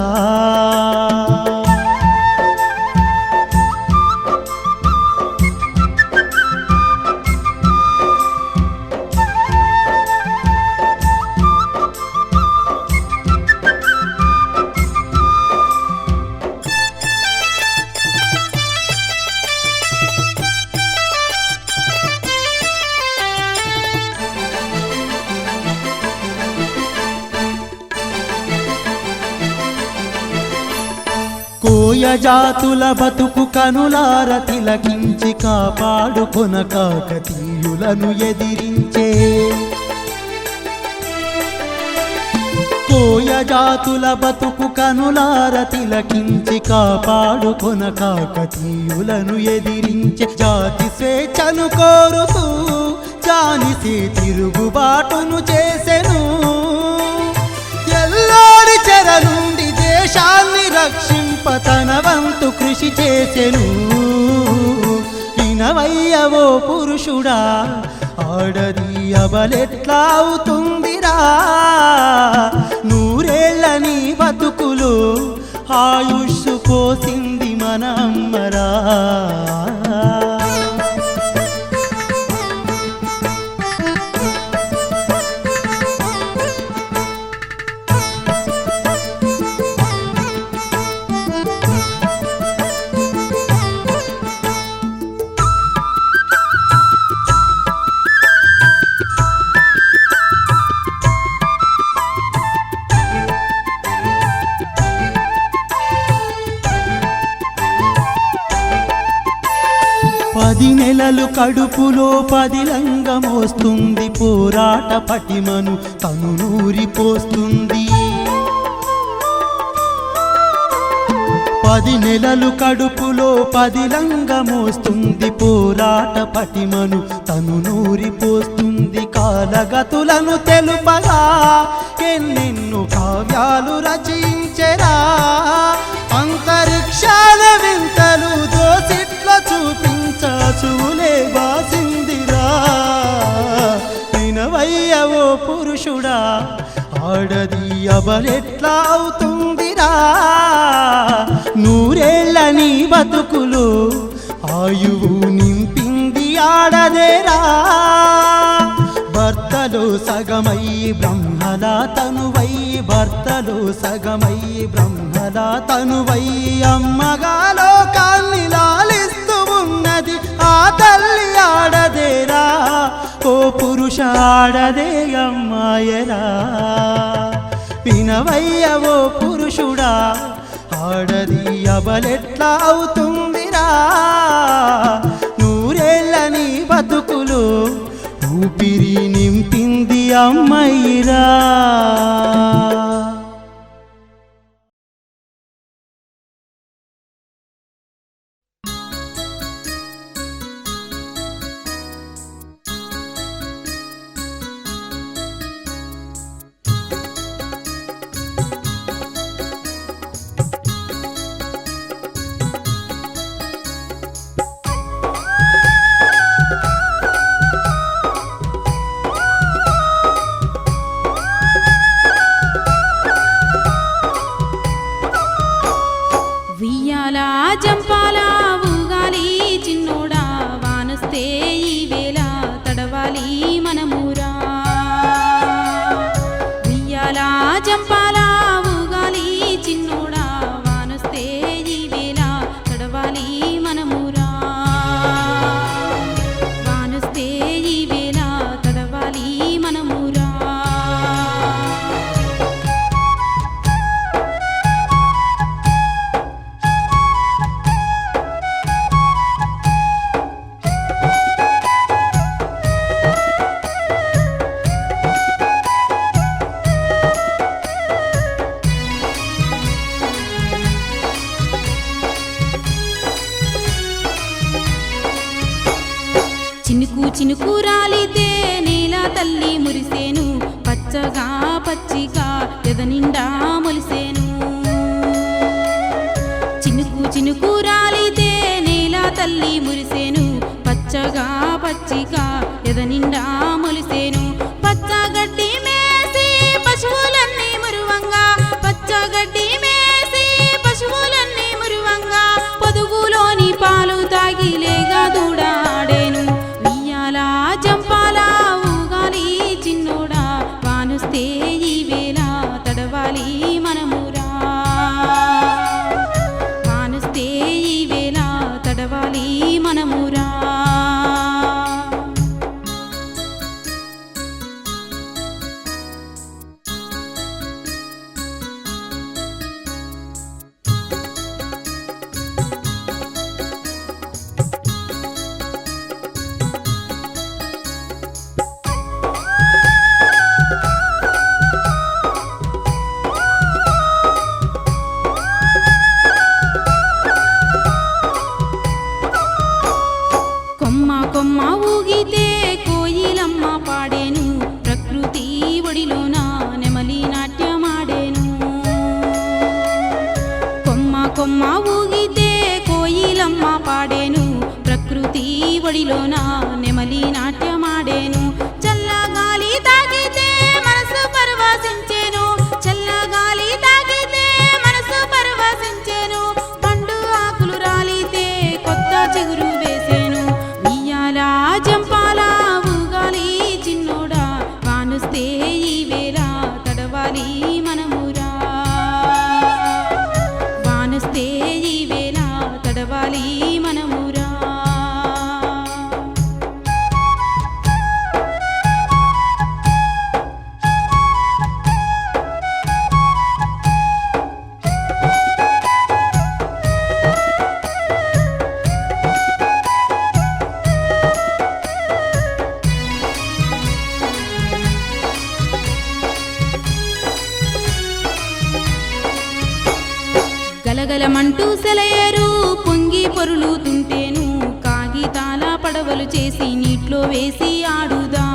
కోయ జాతుల బతుకు కనులార తిలకించి కాపాడుకొన కాకతీయులను ఎదిరించే. కోయ జాతుల బతుకు కనులార తిలకించి కాపాడుకొన కాకతీయులను ఎదిరించే. జాతి స్వేచ్ఛను కోరుతూ జానిసే తిరుగుబాటును చేసెను. ఎల్లోడి చెర నుండి దేశాన్ని రక్షింప తన వంతు కృషి చేసెను. వినవయ్యవో పురుషుడా, ఆడది అబలెట్లా అవుతుందిరా. నూరేళ్ళని బతుకులు ఆయుష్ పోసింది మన అమ్మరా. పది నెలలు కడుపులో పదిలంగా మోస్తుంది. పోరాట పటిమను తను నూరిపోస్తుంది. 10 నెలలు కడుపులో పదిలంగా మోస్తుంది. పోరాట పటిమను తను నూరిపోస్తుంది. కాలగతులను తెలుపగా ఎన్నెన్నో కావ్యాలు రచించెరా. అంతరిక్షాల వింతలు దోసిట్ల చూపించూలే బాసిందిరా. వినవయ్యవో పురుషుడా, ఆడది అబలెట్లా అవుతుందిరా. నూరేళ్ళని బతుకులు ఆయువు నింపింది ఆడదేరా. భర్తలో సగమై బ్రహ్మలా తనువై, భర్తలో సగమై బ్రహ్మలా తనువై అమ్మగా లోకాన్ని లాలిస్తూ ఉన్నది ఆ తల్లి ఆడదేరా. ఓ పురుష, ఆడదే అమ్మాయరా. వినవయ్యవో పురుషుడా, ఆడది అబలెట్లా అవుతుందిరా. నూరేళ్ళని బతుకులు ఊపిరి నింపింది అమ్మాయిరా. చినుకు చినుకు రాలితే నేల తల్లి మురిసేను పచ్చగా పచ్చిగా ఎదనిండా మొలిసేను చినుకు చినుకు రాలితే నేల తల్లి మురిసేను పచ్చగా పచ్చిగా ఎదనిండా మొలిసేను పచ్చగడ్డి మేసి పశువులన్నీ మురువంగా పచ్చగడ్డి మేసి పశువులన్నీ మురువంగా పొదుగులోని పాలు తాగి లేగా దూడాడేను ఉయ్యాల జంపాల ఊగాలి చిన్నోడా వానుస్తే ఈ వేళ తడవాలి మనమురా వానుస్తే ఈ వేళ తడవాలి మనమురా కొమ్మ కొమ్మ ఊగితే కోయిలమ్మ పాడేను ప్రకృతి ఒడిలోన నెమలి నాట్యమాడేను కొమ్మ కొమ్మ ఊగితే కోయిలమ్మ పాడేను ప్రకృతి ఒడిలోన నెమలి నాట్యమాడేను చల్లగాలి తాగితే మనసు పరవశించేను చల్లగాలి తాగితే మనసు పరవశించేను పండు ఆకులు రాలితే కొత్త చిగురు వేసేను ఉయ్యాల జంపాల ఊగాలి చిన్నోడా వానుస్తే ఈ వేళ తడవాలి మనమురా వానుస్తే ఈ వేళ తడవాలి మనమురా గలగలమంటూ సెలయేరు పొంగి పొరులుతుంటేను కాగితాల పడవలు చేసి నీటిలో వేసి ఆడుదా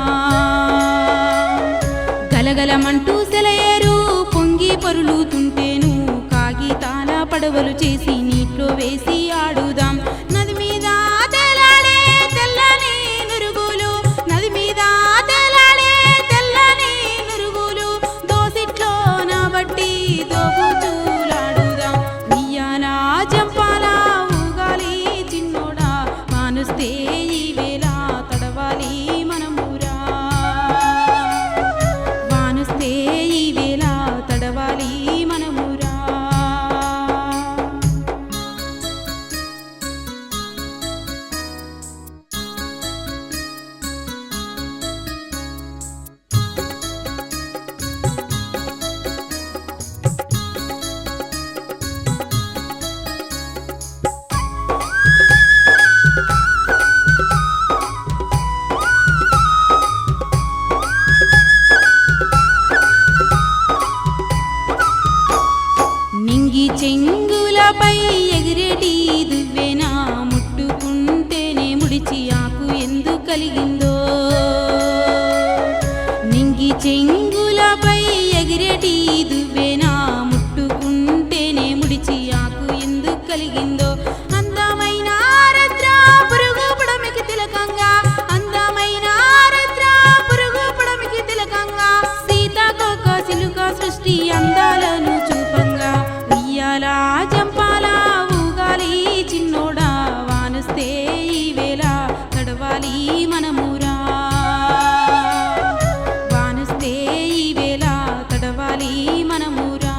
గలగలమంటూ సెలయేరు పొంగి పొరులుతుంటేను కాగితాల పడవలు చేసి నీటిలో వేసి ఆడుదాం నది మీద తేలాడే తెల్లని నురుగులు నది మీద తేలాడే తెల్లని నురుగులు దోసిట్లో నాబట్టి దోబుచూలాడుదాం ఉయ్యాల జంపాల ఊగాలి చిన్నోడా మానుస్తే ఈ వేళ తడవాలి మనమురా వానుస్తే ఈ వేళ తడవాలి మనమురా నింగి చెంగులపై ఎగిరేటి దువ్వెన ముట్టుకుంటేనే ముడిచి ఆకు ఎందు కలిగిందో నింగి చెంగులపై ఎగిరేటి దువ్వెన ముట్టుకుంటేనే ముడిచి ఆకు ఎందు కలిగిందో అందమైన ఆరద్ర పురుగు పుడమికి తిలకంగా అందమైన ఆరద్ర పురుగు పుడమికి తిలకంగా సీతాకోక చిలుక సృష్టి అందాలను చూపంగా ఉయ్యాల జంపాల ఊగాలి చిన్నోడా వానుస్తే ఈ వేళ తడవాలి మనమురా వానుస్తే ఈ వేళ తడవాలి మనమురా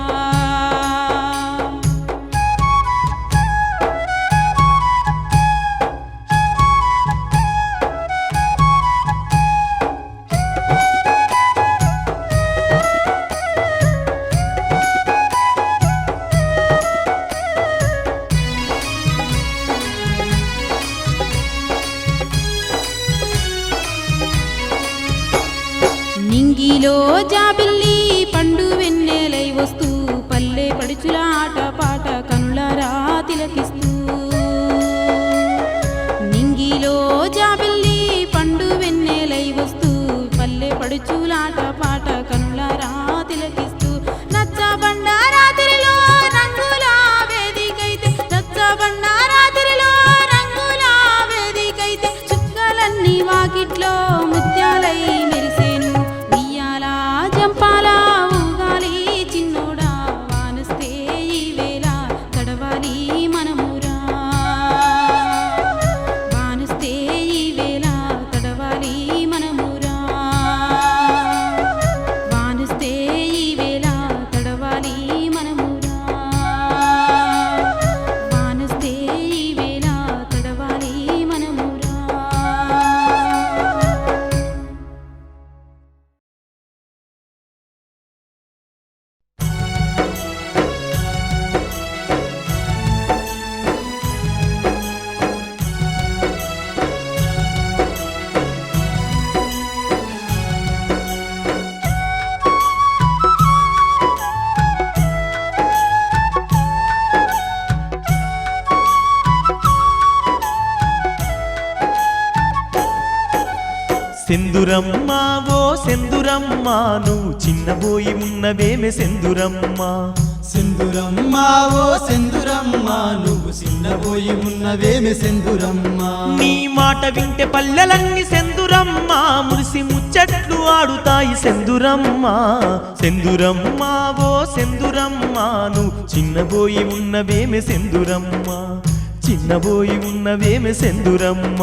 నింగిలో జాబిల్లి పండు వెన్నెలై వస్తూ పల్లె పడుచుల ఆట పాట కనులరా తిలకిస్తూ నింగిలో జాబిల్లి పండు పడుచులాట పాట కనులారా తిలకిస్తూ నచ్చబండ రాత్రిలో రంగుల వేదికైతే నచ్చబండ రాత్రిలో రంగుల వేదికైతే చుక్కలన్నీ వాకిట్లో ముత్యాలై మెరిసేను ఉయ్యాల జంపాల ఊగాలి చిన్నోడా వానస్తే ఈ వేళ తడవాలి మనమురా వానస్తే ఈ వేళ తడవాలి మనమురా వానస్తే ఈ వేళ తడవాలి మనమురా వానస్తే ఈ వేళ తడవాలి మనమురా. సెందురమ్మ ఓ సెందురమ్మ నువ్వు చిన్నబోయి ఉన్నవేమే సెందురమ్మ సెందురమ్మ ఓ సెందురమ్మ నువ్వు చిన్నబోయి ఉన్నవేమి సెందురమ్మ నీ మాట వింటే పల్లెలన్నీ సెందురమ్మ మురిసి ముచ్చట్లు ఆడుతాయి సెందురమ్మ సెందురమ్మ ఓ సెందురమ్మ నువ్వు చిన్నబోయి ఉన్నవేమే సెందురమ్మ చిన్నబోయి ఉన్నవేమే సెందురమ్మ.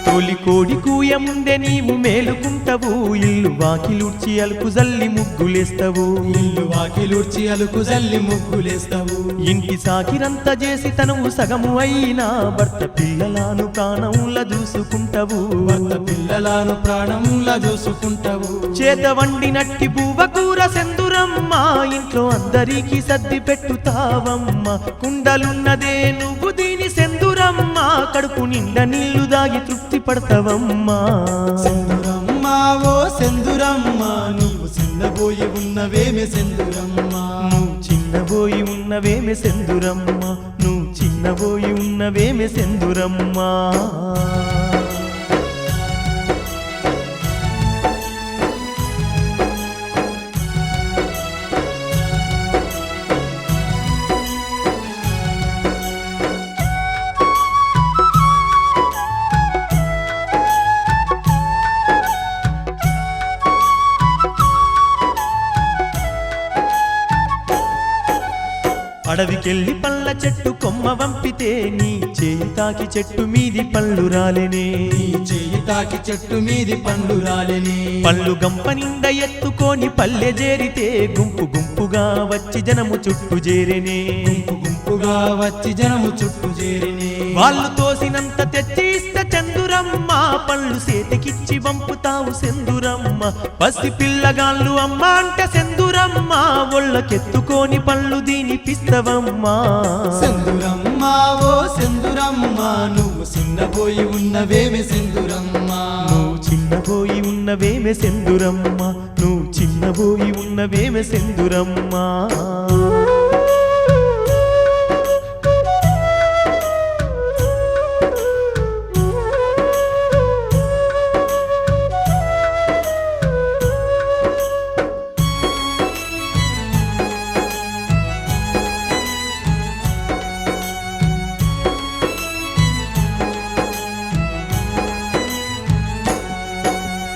తొలి కోడి కూయ ముందే నీవు మేలుకుంటవు ఇల్లు వాకిలుడ్చి అలుకు జల్లి ముగ్గులేస్తవు ఇల్లు వాకిలుడ్చి అలుకు జల్లి ముగ్గులేస్తావు ఇంటి సాకిరంత చేసి తనువు సగము అయినా భర్త పిల్లలను ప్రాణంలా చూసుకుంటవు భర్త పిల్లలను ప్రాణంలా చూసుకుంటావు చేత వండినట్టి బూవకూర సెందురమ్మ ఇంట్లో అందరికీ సర్ది పెట్టుతావమ్మ కుండలున్నదే నువ్వు దీని సెందురమ్మ కడుపు నిండా నీళ్లు దాగి తృప్తి పడతావమ్మా. సెందురమ్మ ఓ సెందురమ్మ నువ్వు చిన్నబోయి ఉన్నవేమి సెందురమ్మ నువ్వు చిన్నబోయి ఉన్నవేమే సెందురమ్మ నువ్వు చిన్నబోయి ఉన్నవేమే సెందురమ్మ. అడవికెళ్ళి పళ్ళ చెట్టు కొమ్మ వంపితే నీ చేయి తాకి చెట్టు మీది పళ్ళు రాలేనే నీ చెయ్యి తాకి చెట్టు మీది పండు రాలేని పళ్ళు గంప నిండా ఎత్తుకొని పల్లె చేరితే గుంపు గుంపుగా వచ్చి జనము చుట్టూ చేరేనే గుంపు గుంపుగా వచ్చి జనము చుట్టూ చేరిని వాళ్ళు తోసినంత తెచ్చి ఇష్ట చందురమ్మ పళ్ళు సేతికిచ్చి వంపుతావు సెందురమ్మ పసి పిల్లగాళ్ళు అమ్మ అంటే సెందురమ్మ ఒళ్ళకెత్తుకొని పళ్ళు దీని పిస్తవమ్మా. సెందురమ్మ ఓ సెందురమ్మ నువ్వు చిన్నబోయి ఉన్నవేమి సెందురమ్మ నువ్వు చిన్నబోయి ఉన్నవేమే సెందురమ్మ నువ్వు చిన్నబోయి ఉన్నవేమే సెందురమ్మ.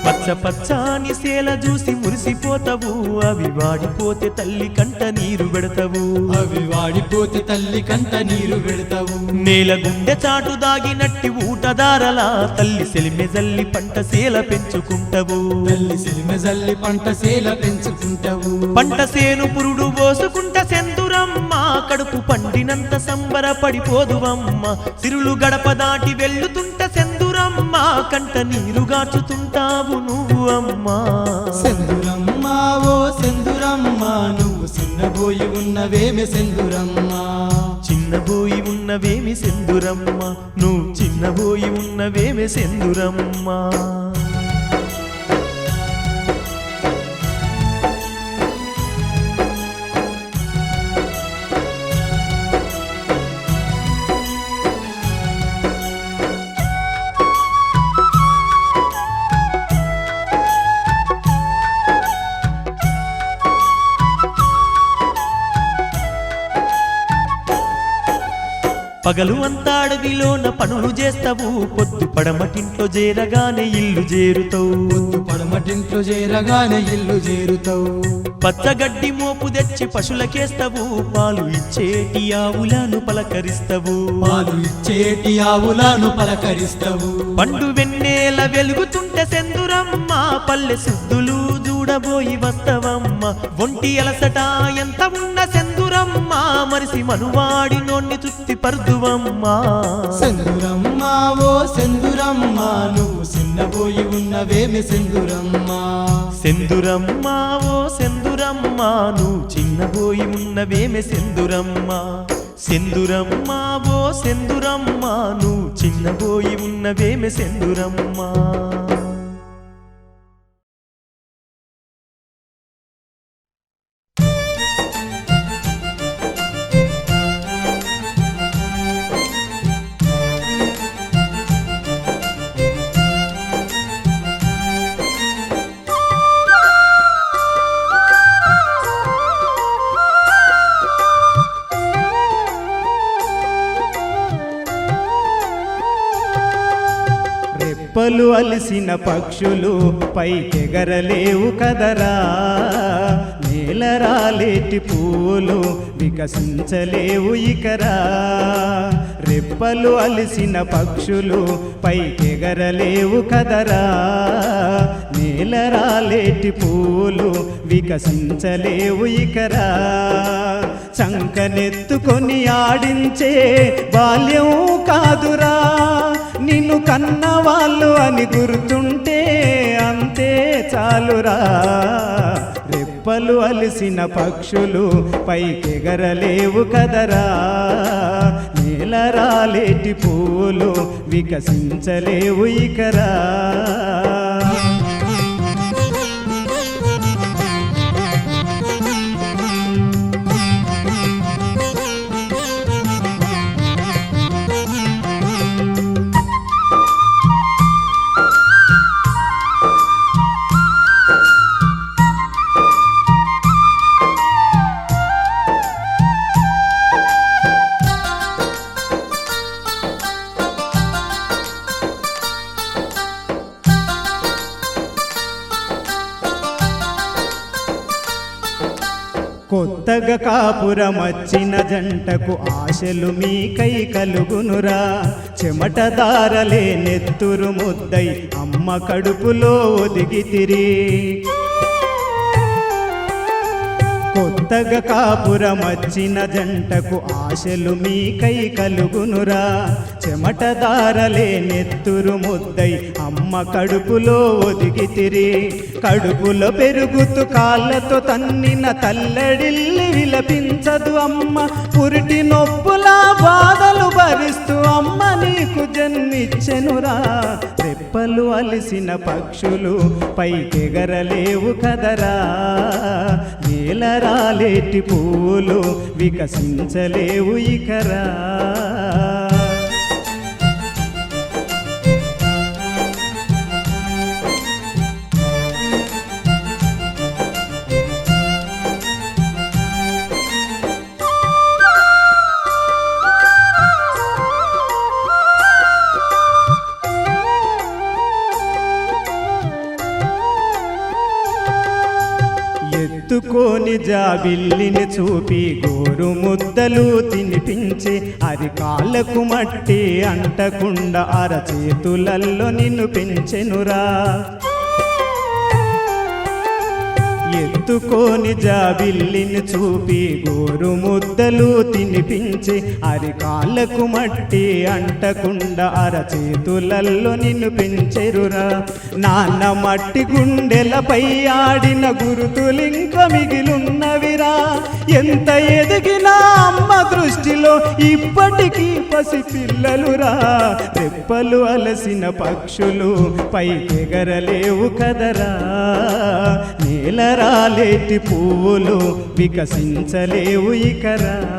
పచ్చ పచ్చాని సేల చూసి మురిసిపోతావు అవి వాడిపోతే తల్లి కంట నీరు పెడతావు అవి వాడిపోతే తల్లి కంట నీరు పెడతావు నేల గుండె చాటు దాగినట్టి ఊటదారలా తల్లి సెలిమె జల్లి పంట సేల పెంచుకుంటావు తల్లి సిలిమె జల్లి పంట సేల పెంచుకుంటావు పంట సేను పురుడు పోసుకుంట సెందురమ్మ కడుపు పండినంత సంబరపడిపోదువమ్మ సిరులు గడప దాటి వెళ్ళుతుంట సెందురమ్మ కంట నీరు గాచుతుంటావు నువ్వు అమ్మా. సెందురమ్మ ఓ సెందురమ్మ నువ్వు చిన్నబోయి ఉన్నవేమి సెందురమ్మ చిన్నబోయి ఉన్నవేమి సెందురమ్మ నువ్వు చిన్నబోయి ఉన్నవేమి సెందురమ్మ పగలు అంతా అడవిలోన పనులు చేస్తావు పొద్దు పడమటింట్లో చేరగానే ఇల్లు చేరుతావు పడమటింట్లో చేరగానే ఇల్లు చేరుతావు పచ్చగడ్డి మోపు తెచ్చి పశులకేస్తావు పాలు ఇచ్చేటి ఆవులను పలకరిస్తావు పాలు ఇచ్చేటి ఆవులను పలకరిస్తావు పండు వెన్నెల వెలుగుతుంటే సెందురమ్మ పల్లె సుద్దులు చూడబోయి వస్తవమ్మ ఒంటి అలసట ఎంత ఉన్న సెందురమ్మ మరిసి మనువాడి నోన్ని తుత్తి పర్దువమ్మ సెందురమ్మ ఓ సెందురమ్మ నువ్వు చిన్నబోయి ఉన్నవేమి సెందురమ్మ సెందురమ్మ ఓ సెందురమ్మ నువ్వు చిన్నబోయి ఉన్నవేమి సెందురమ్మ సెందురమ్మ ఓ సెందురమ్మ నువ్వు చిన్నబోయి ఉన్నవేమి సెందురమ్మ రెప్పలు అలసిన పక్షులు పైకెగరలేవు కదరా నేలరాలేటి పూలు వికసించలేవు ఇకరా రెప్పలు అలసిన పక్షులు పైకెగరలేవు కదరా నేలరాలేటి పూలు వికసించలేవు ఇకరా చంకనెత్తుకొని ఆడించే బాల్యం కాదురా నిన్ను కన్నవాళ్ళు అని గుర్తుంటే అంతే చాలురా రెప్పలు అలసిన పక్షులు పైకెగరలేవు కదరా నేలరాలేటి పూలు వికసించలేవు ఇకరా కొత్తగా కాపురమచ్చిన జంటకు ఆశలు మీకై కలుగునురా చెమటదారలే నెత్తురు ముద్దై అమ్మ కడుపులో ఒదిగితిరి కొత్తగా కాపురమచ్చిన జంటకు ఆశలు మీకై కలుగునురా చెమటదారలే నెత్తురు ముద్దై అమ్మ కడుపులో ఒదిగితిరి కడుపులో పెరుగుతూ కాళ్ళతో తన్నిన తల్లడిల్లి విలపించదు అమ్మ పురిటి నొప్పులా బాధలు భరిస్తూ అమ్మ నీకు జన్మిచ్చెనురా రెప్పలు అలసిన పక్షులు పైకెగరలేవు కదరా నేలరాలేటి పూలు వికసించలేవు ఇకరా ఎత్తుకోని జాబిల్లిని చూపి గోరు ముద్దలు తినిపించి అరికాళ్ళకు మట్టి అంటకుండా అరచేతులల్లో నిన్ను పెంచెనురా ఎత్తుకోని జాబిల్లిని చూపి గోరు ముద్దలు తినిపించి అరికాళ్ళకు మట్టి అంటకుండా అరచేతులల్లో నిన్ను పెంచెరురా. నాన్న మట్టి గుండెలపై ఆడిన గురుతులింక మిగిలున్నవిరా. ఎంత ఎదిగినా అమ్మ దృష్టిలో ఇప్పటికీ పసిపిల్లలురా. రెప్పలు అలసిన పక్షులు పైకెగరలేవు కదరా. నేలరాలేటి పువ్వులు వికసించలేవు ఇకరా.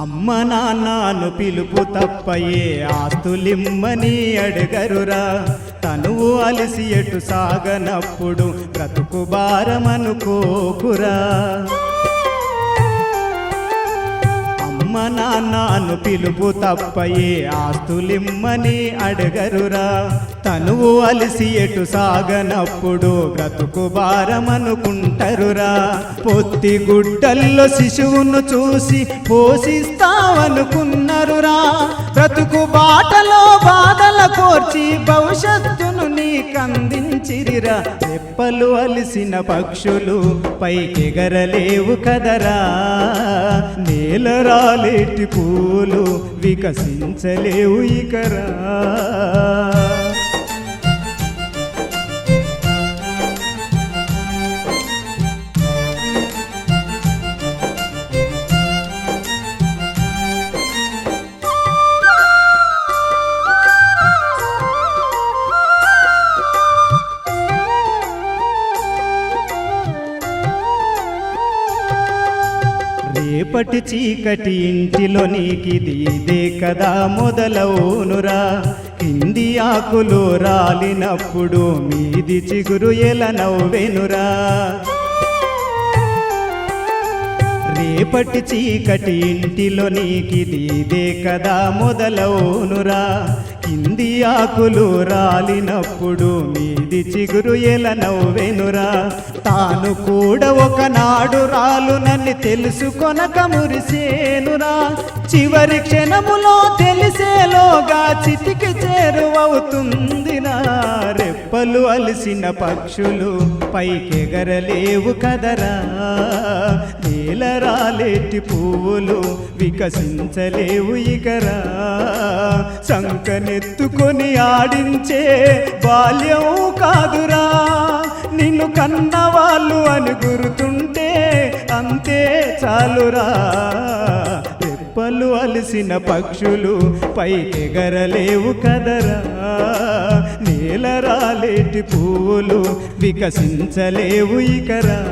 అమ్మ నాన్నను పిలుపు తప్పయే ఆస్తులిమ్మని అడగరురా. తనువు అలసి ఎటు సాగనప్పుడు బ్రతుకు భారమనుకోకురా. అమ్మ నాన్నను పిలుపు తప్పయే ఆస్తులిమ్మని అడగరురా. తనువు అలసి ఎటు సాగనప్పుడు బ్రతుకు భారమనుకుంటరురా. పొత్తి గుడ్డల్లో శిశువును చూసి పోషిస్తావనుకున్నరురా. బ్రతుకు బాటలో బాధల కోర్చి భవిష్యత్తును నీకందించిరిరా. రెప్పలు అలిసిన పక్షులు పైకెగరలేవు కదరా. నేలరాలేటి పూలు వికసించలేవు ఇకరా. రేపటి చీకటి ఇంటిలో నీకిది ఇదే కదా మొదలవునురా. కింది ఆకులు రాలినప్పుడు మీది చిగురు ఎలా నవ్వెనురా. రేపటి చీకటి ఇంటిలో నీకిది ఇదే కదా మొదలవునురా. కింది ఆకులు రాలినప్పుడు మీది చిగురు ఎలా నవ్వెనురా. తాను కూడా ఒకనాడు రాలునని తెలుసుకొనక మురిసేనురా. చివరి క్షణములో తెలిసేలోగా చితికి చేరువవుతుందిరా. రెప్పలు అలసిన పక్షులు పైకెగరలేవు కదరా. నేలరాలేటి పువ్వులు వికసించలేవు ఇకరా. సంకనెత్తుకొని ఆడించే బాల్యం కాదురా. నిన్ను కన్నవాళ్ళు అని గుర్తుంటే అంతే చాలురా. రెప్పలు అలసిన పక్షులు పైకెగరలేవు కదరా. నేలరాలేటి పువ్వులు వికసించలేవు ఇకరా.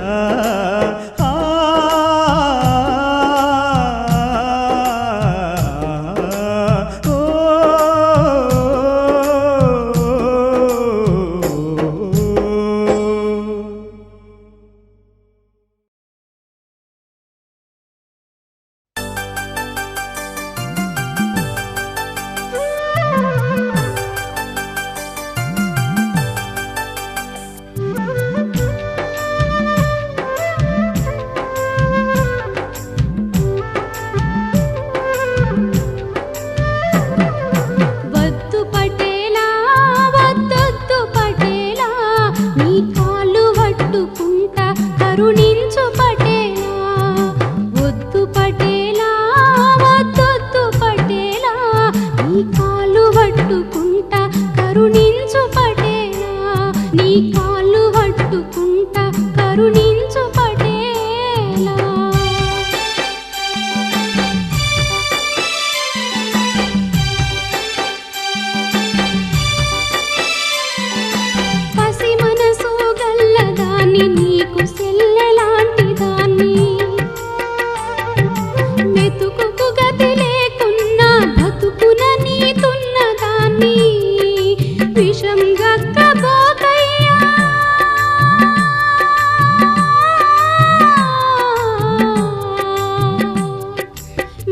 విషం గక్కబోకయ్యా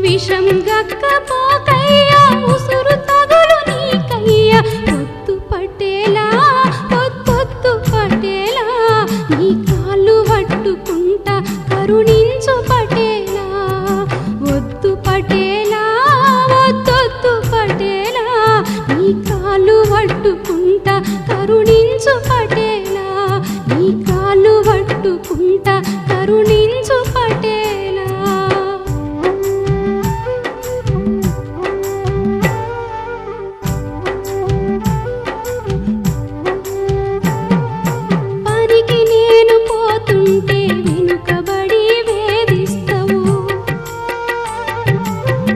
విషం గక్కబోకయ్యా ఉసురు తగులు నీకయ్యా పొత్తు పట్టేలా పొత్తు పట్టేలా నీ కాళ్ళు పట్టుకుంటా కరుణించు పటేలా వద్దు పటేలా వద్దొద్దు పటేలా నీ కాళ్ళు పట్టుకుంటా కరుణించు పటేలా నీ కాళ్ళు పట్టుకుంటా కరుణించు పటేలా పనికి నేను పోతుంటే వెనుకబడి వేధిస్తావు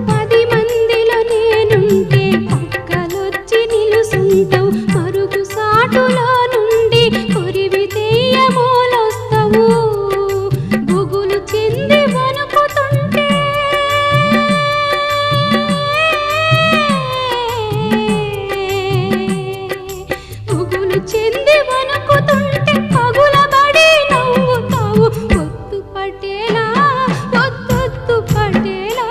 10 మందిలో నేనుంటే పక్కలొచ్చి నిలుసుంటావు మరుగు సాటులో నుండి కొరివి తెయ్యమోలొస్తావు బుగులు చెంది వణుకుతుంటే బుగులు చెంది వణుకుతుంటే పగులబడి నవ్వుతావు పొత్తు పట్టేలా పొత్తొత్తు పట్టేలా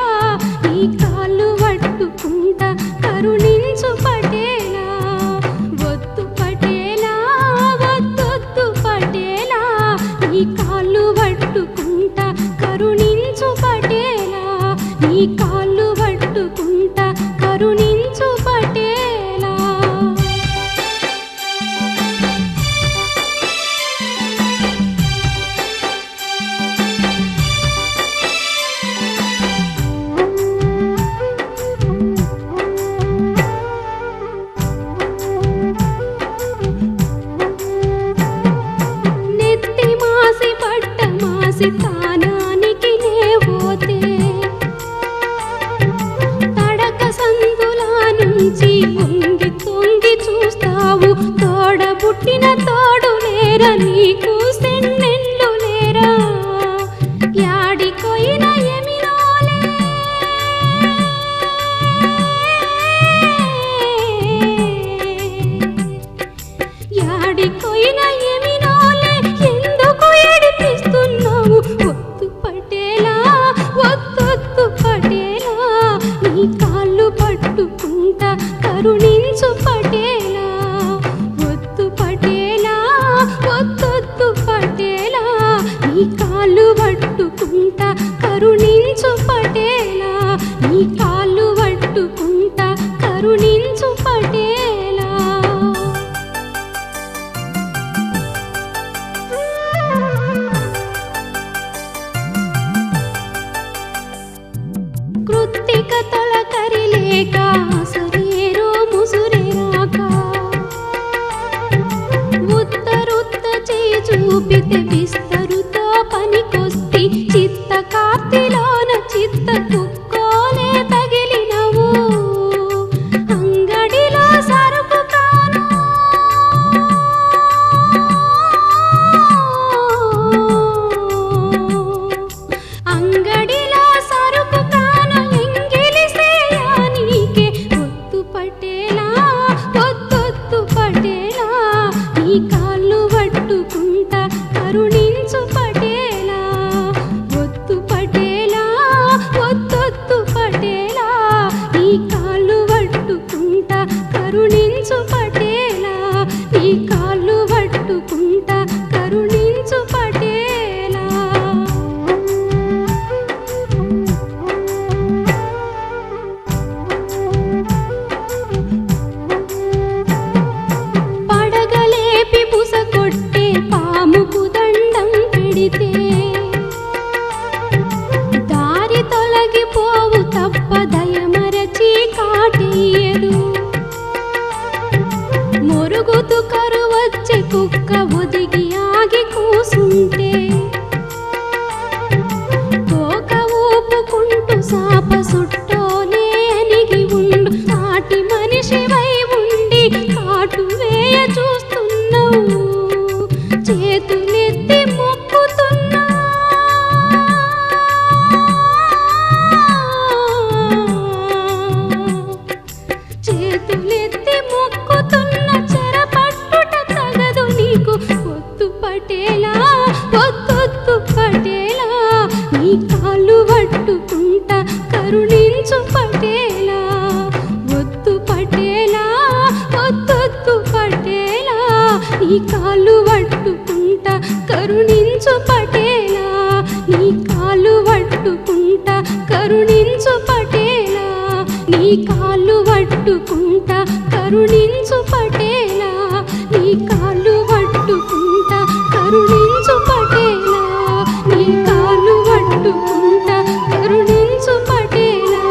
నీ కాళ్ళు పట్టుకుంటా కరుణించు పటేలా వద్దు పటేలా వద్దొద్దు పటేలా నీ కాళ్ళు పట్టుకుంటా కరుణించు పటేలా నీ కాళ్ళు పట్టుకుంటా కరుణించు పటేలా నెత్తి మాసి పట్ట మాసి తానానికి నే పోతే తడక సందులా నుంచి వంగి తొంగి చూస్తావు తోడబుట్టిన తోడు లేరా నీకు సెన్నెళ్ళు లేరా యాడికొయిన ఎమినోలే యాడికొయిన ఎమినోలే ఎందుకు ఏడిపిస్తున్నావు వద్దు పటేలా వద్దొద్దు పటేలా నీ కాళ్ళు పట్టుకుంటా కరుణించు పటేలా వద్దు పటేలా వద్దొద్దు పటేలా నీ కాళ్ళు పట్టుకుంటా కరుణించు పటేలా నీ కాళ్ళు పట్టుకుంటా కరుణించు పటేలా కృత్తిక తొలకరిలేక సరేరో ముసురేరాక ఉత్తరుత్త చేయి చూపితే విస్తరుతో పనికొస్తి చిత్త కార్తిలోన చిత్త కుక్కోలే తగిలినవు అంగడిలో సరుకు కాను అంగడిలో సరుకు కాను ఎంగిలిసేయా నీకే వద్దు పటేలా వద్దొద్దు పటేలా నీ కాళ్ళు పట్టుకుంటా కరుణించు పటేలా వద్దు పటేలా వద్దొద్దు పటేలా నీ కాళ్ళు పట్టుకుంటా కరుణించు పటేలా నీ కాళ్ళు పట్టుకుంటా కరుణించు పటేలా పడగలేపి బుస కొట్టే పాముకు దండం పెడితే దారి తొలగిపోవు తప్ప దయమరచి కాటేయదు మొరుగుతు కరువచ్చే కుక్క ఒదిగి ఆగి కూసుంటే తోక ఊపుకుంటూ సాప సుట్టోనే అనిగి ఉండు సాటి మనిషివై ఉండి కాటు వేయ చూస్తున్నావు చేతులెత్తి మొక్కుతున్నా చేతులెత్తి మొక్కుతున్న నీ కాళ్ళు పట్టుకుంటా కరుణించు పటేలా నీ కాళ్ళు పట్టుకుంటా కరుణించు పటేలా నీ కాళ్ళు పట్టుకుంటా కరుణించు పటేలా నీ కాళ్ళు పట్టుకుంటా కరుణించు పటేలా నీ కాళ్ళు పట్టుకుంటా కరుణించు పటేలా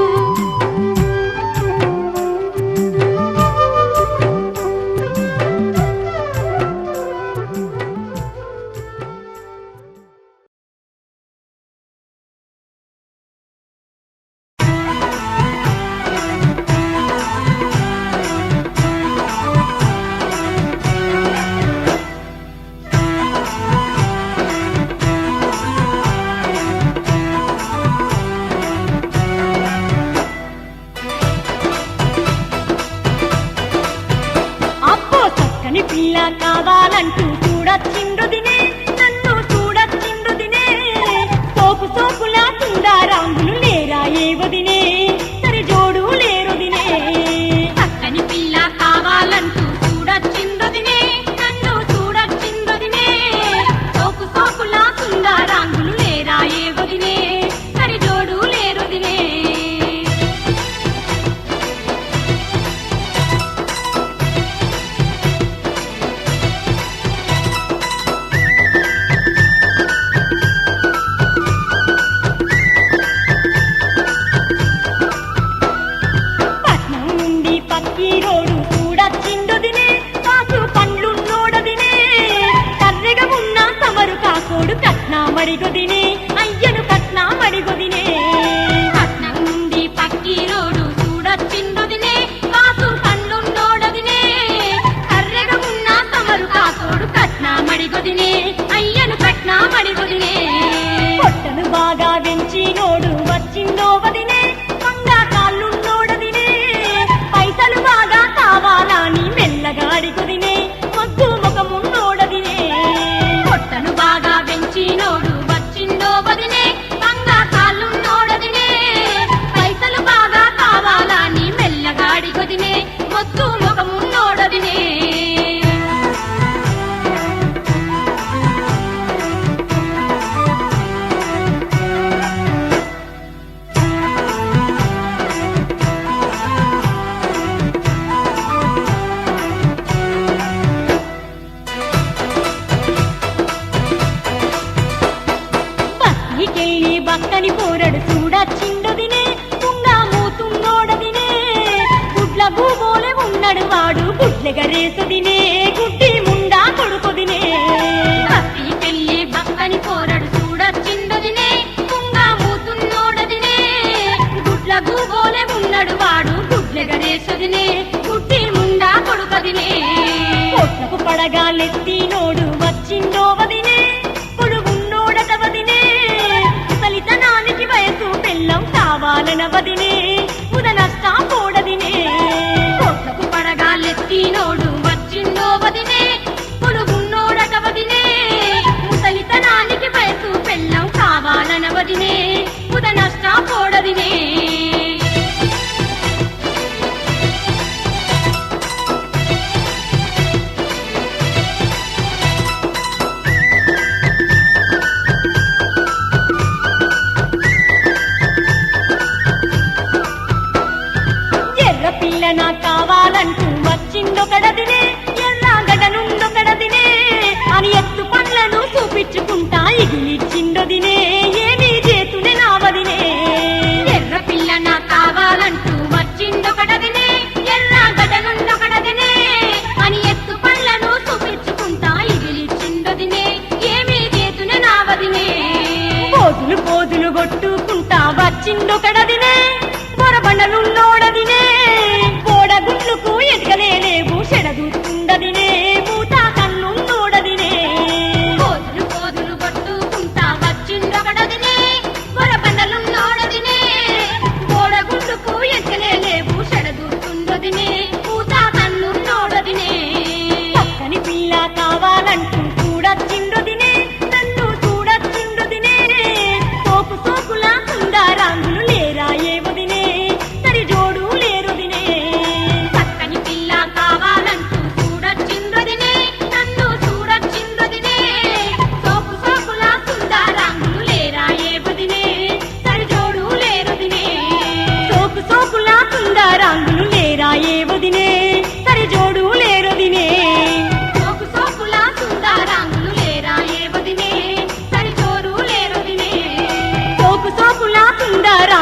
అబ్బో చక్కని పిల్ల కావాలంటూ చూడచ్చిండుదినే నన్ను చూడచ్చిండుదినే సోపు సోపులా తుండారాంగులు లేరా ఏవదినే సరి జోడు లేరుదినే చక్కని పిల్ల కావాలంటూ చూడచ్చిందుదినే నన్ను చూడచ్చిందుదినే సోకు సోకులా సుందరాంగులు లేరా ఏ వదినే సరి జోడు లేరుదినే పట్నం నుండి పక్కి రోడు చూడచ్చిండుదినే కాసు పండ్లున్నోడదినే కర్రెగా ఉన్న సమరు కాకోడు కట్నా మడిగొదినే అయ్యను కట్నా మడిగొదినే పట్నం నుండి పక్కి రోడు చూడచ్చిందుదినే కాసు పండ్లున్నోడదినే కర్రెగా ఉన్న సమరు కాసోడు కట్నా మడిగొదినే అయ్యను కట్నా మడిగొదినే పొట్టను బాగా వెంచినోడు వచ్చిందో వదినే మంగా కాళ్ళున్నోడదినే పైసలు బాగా కావాలని మెల్లగాడికొదినే మగ్గు ముఖమున్నోడదినే పొట్టను బాగా పెంచినోడు వచ్చిందో వదినే బంగా కాళ్ళున్నోడదినే పైసలు బాగా కావాలని మెల్లగాడి కొదినే మొత్తు ముఖమున్నోడదినే బస్తికెళ్ళి బక్కని పోరడు చూడచ్చిండుదినే తుంగా మూతున్నోడదినే గుడ్ల భూగోలే ఉన్నాడు వాడు గుడ్లెగరేసుదినే గుడ్డి ముండా కొడుకుదినే పత్తి పెళ్ళి బక్కని పోరడు చూడచ్చిందదినే కుంగా మూతున్నోడదినే గుడ్ల గూగోలే ఉన్నడు వాడు గుడ్లెగరేసదినే గుడ్డి ముండా కొడుకదినే పొట్లకు పడగాలెత్తినోడు వచ్చిండో వదినే పొడుగున్నోడట వదినే ఫలితనానికి వయసు పెళ్ళం కావాలన వదినే ఉద నష్టా పోడదినే పొట్లకు పడగాలెత్తినోడు వచ్చిందో వదినే పొడుగున్నోడట వదినే ముసలితనానికి వయసు పెళ్ళం కావాలన వదినే ఉద నష్టా పోడదినే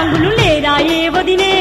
వికలాంగులు లేరా ఏ వదినే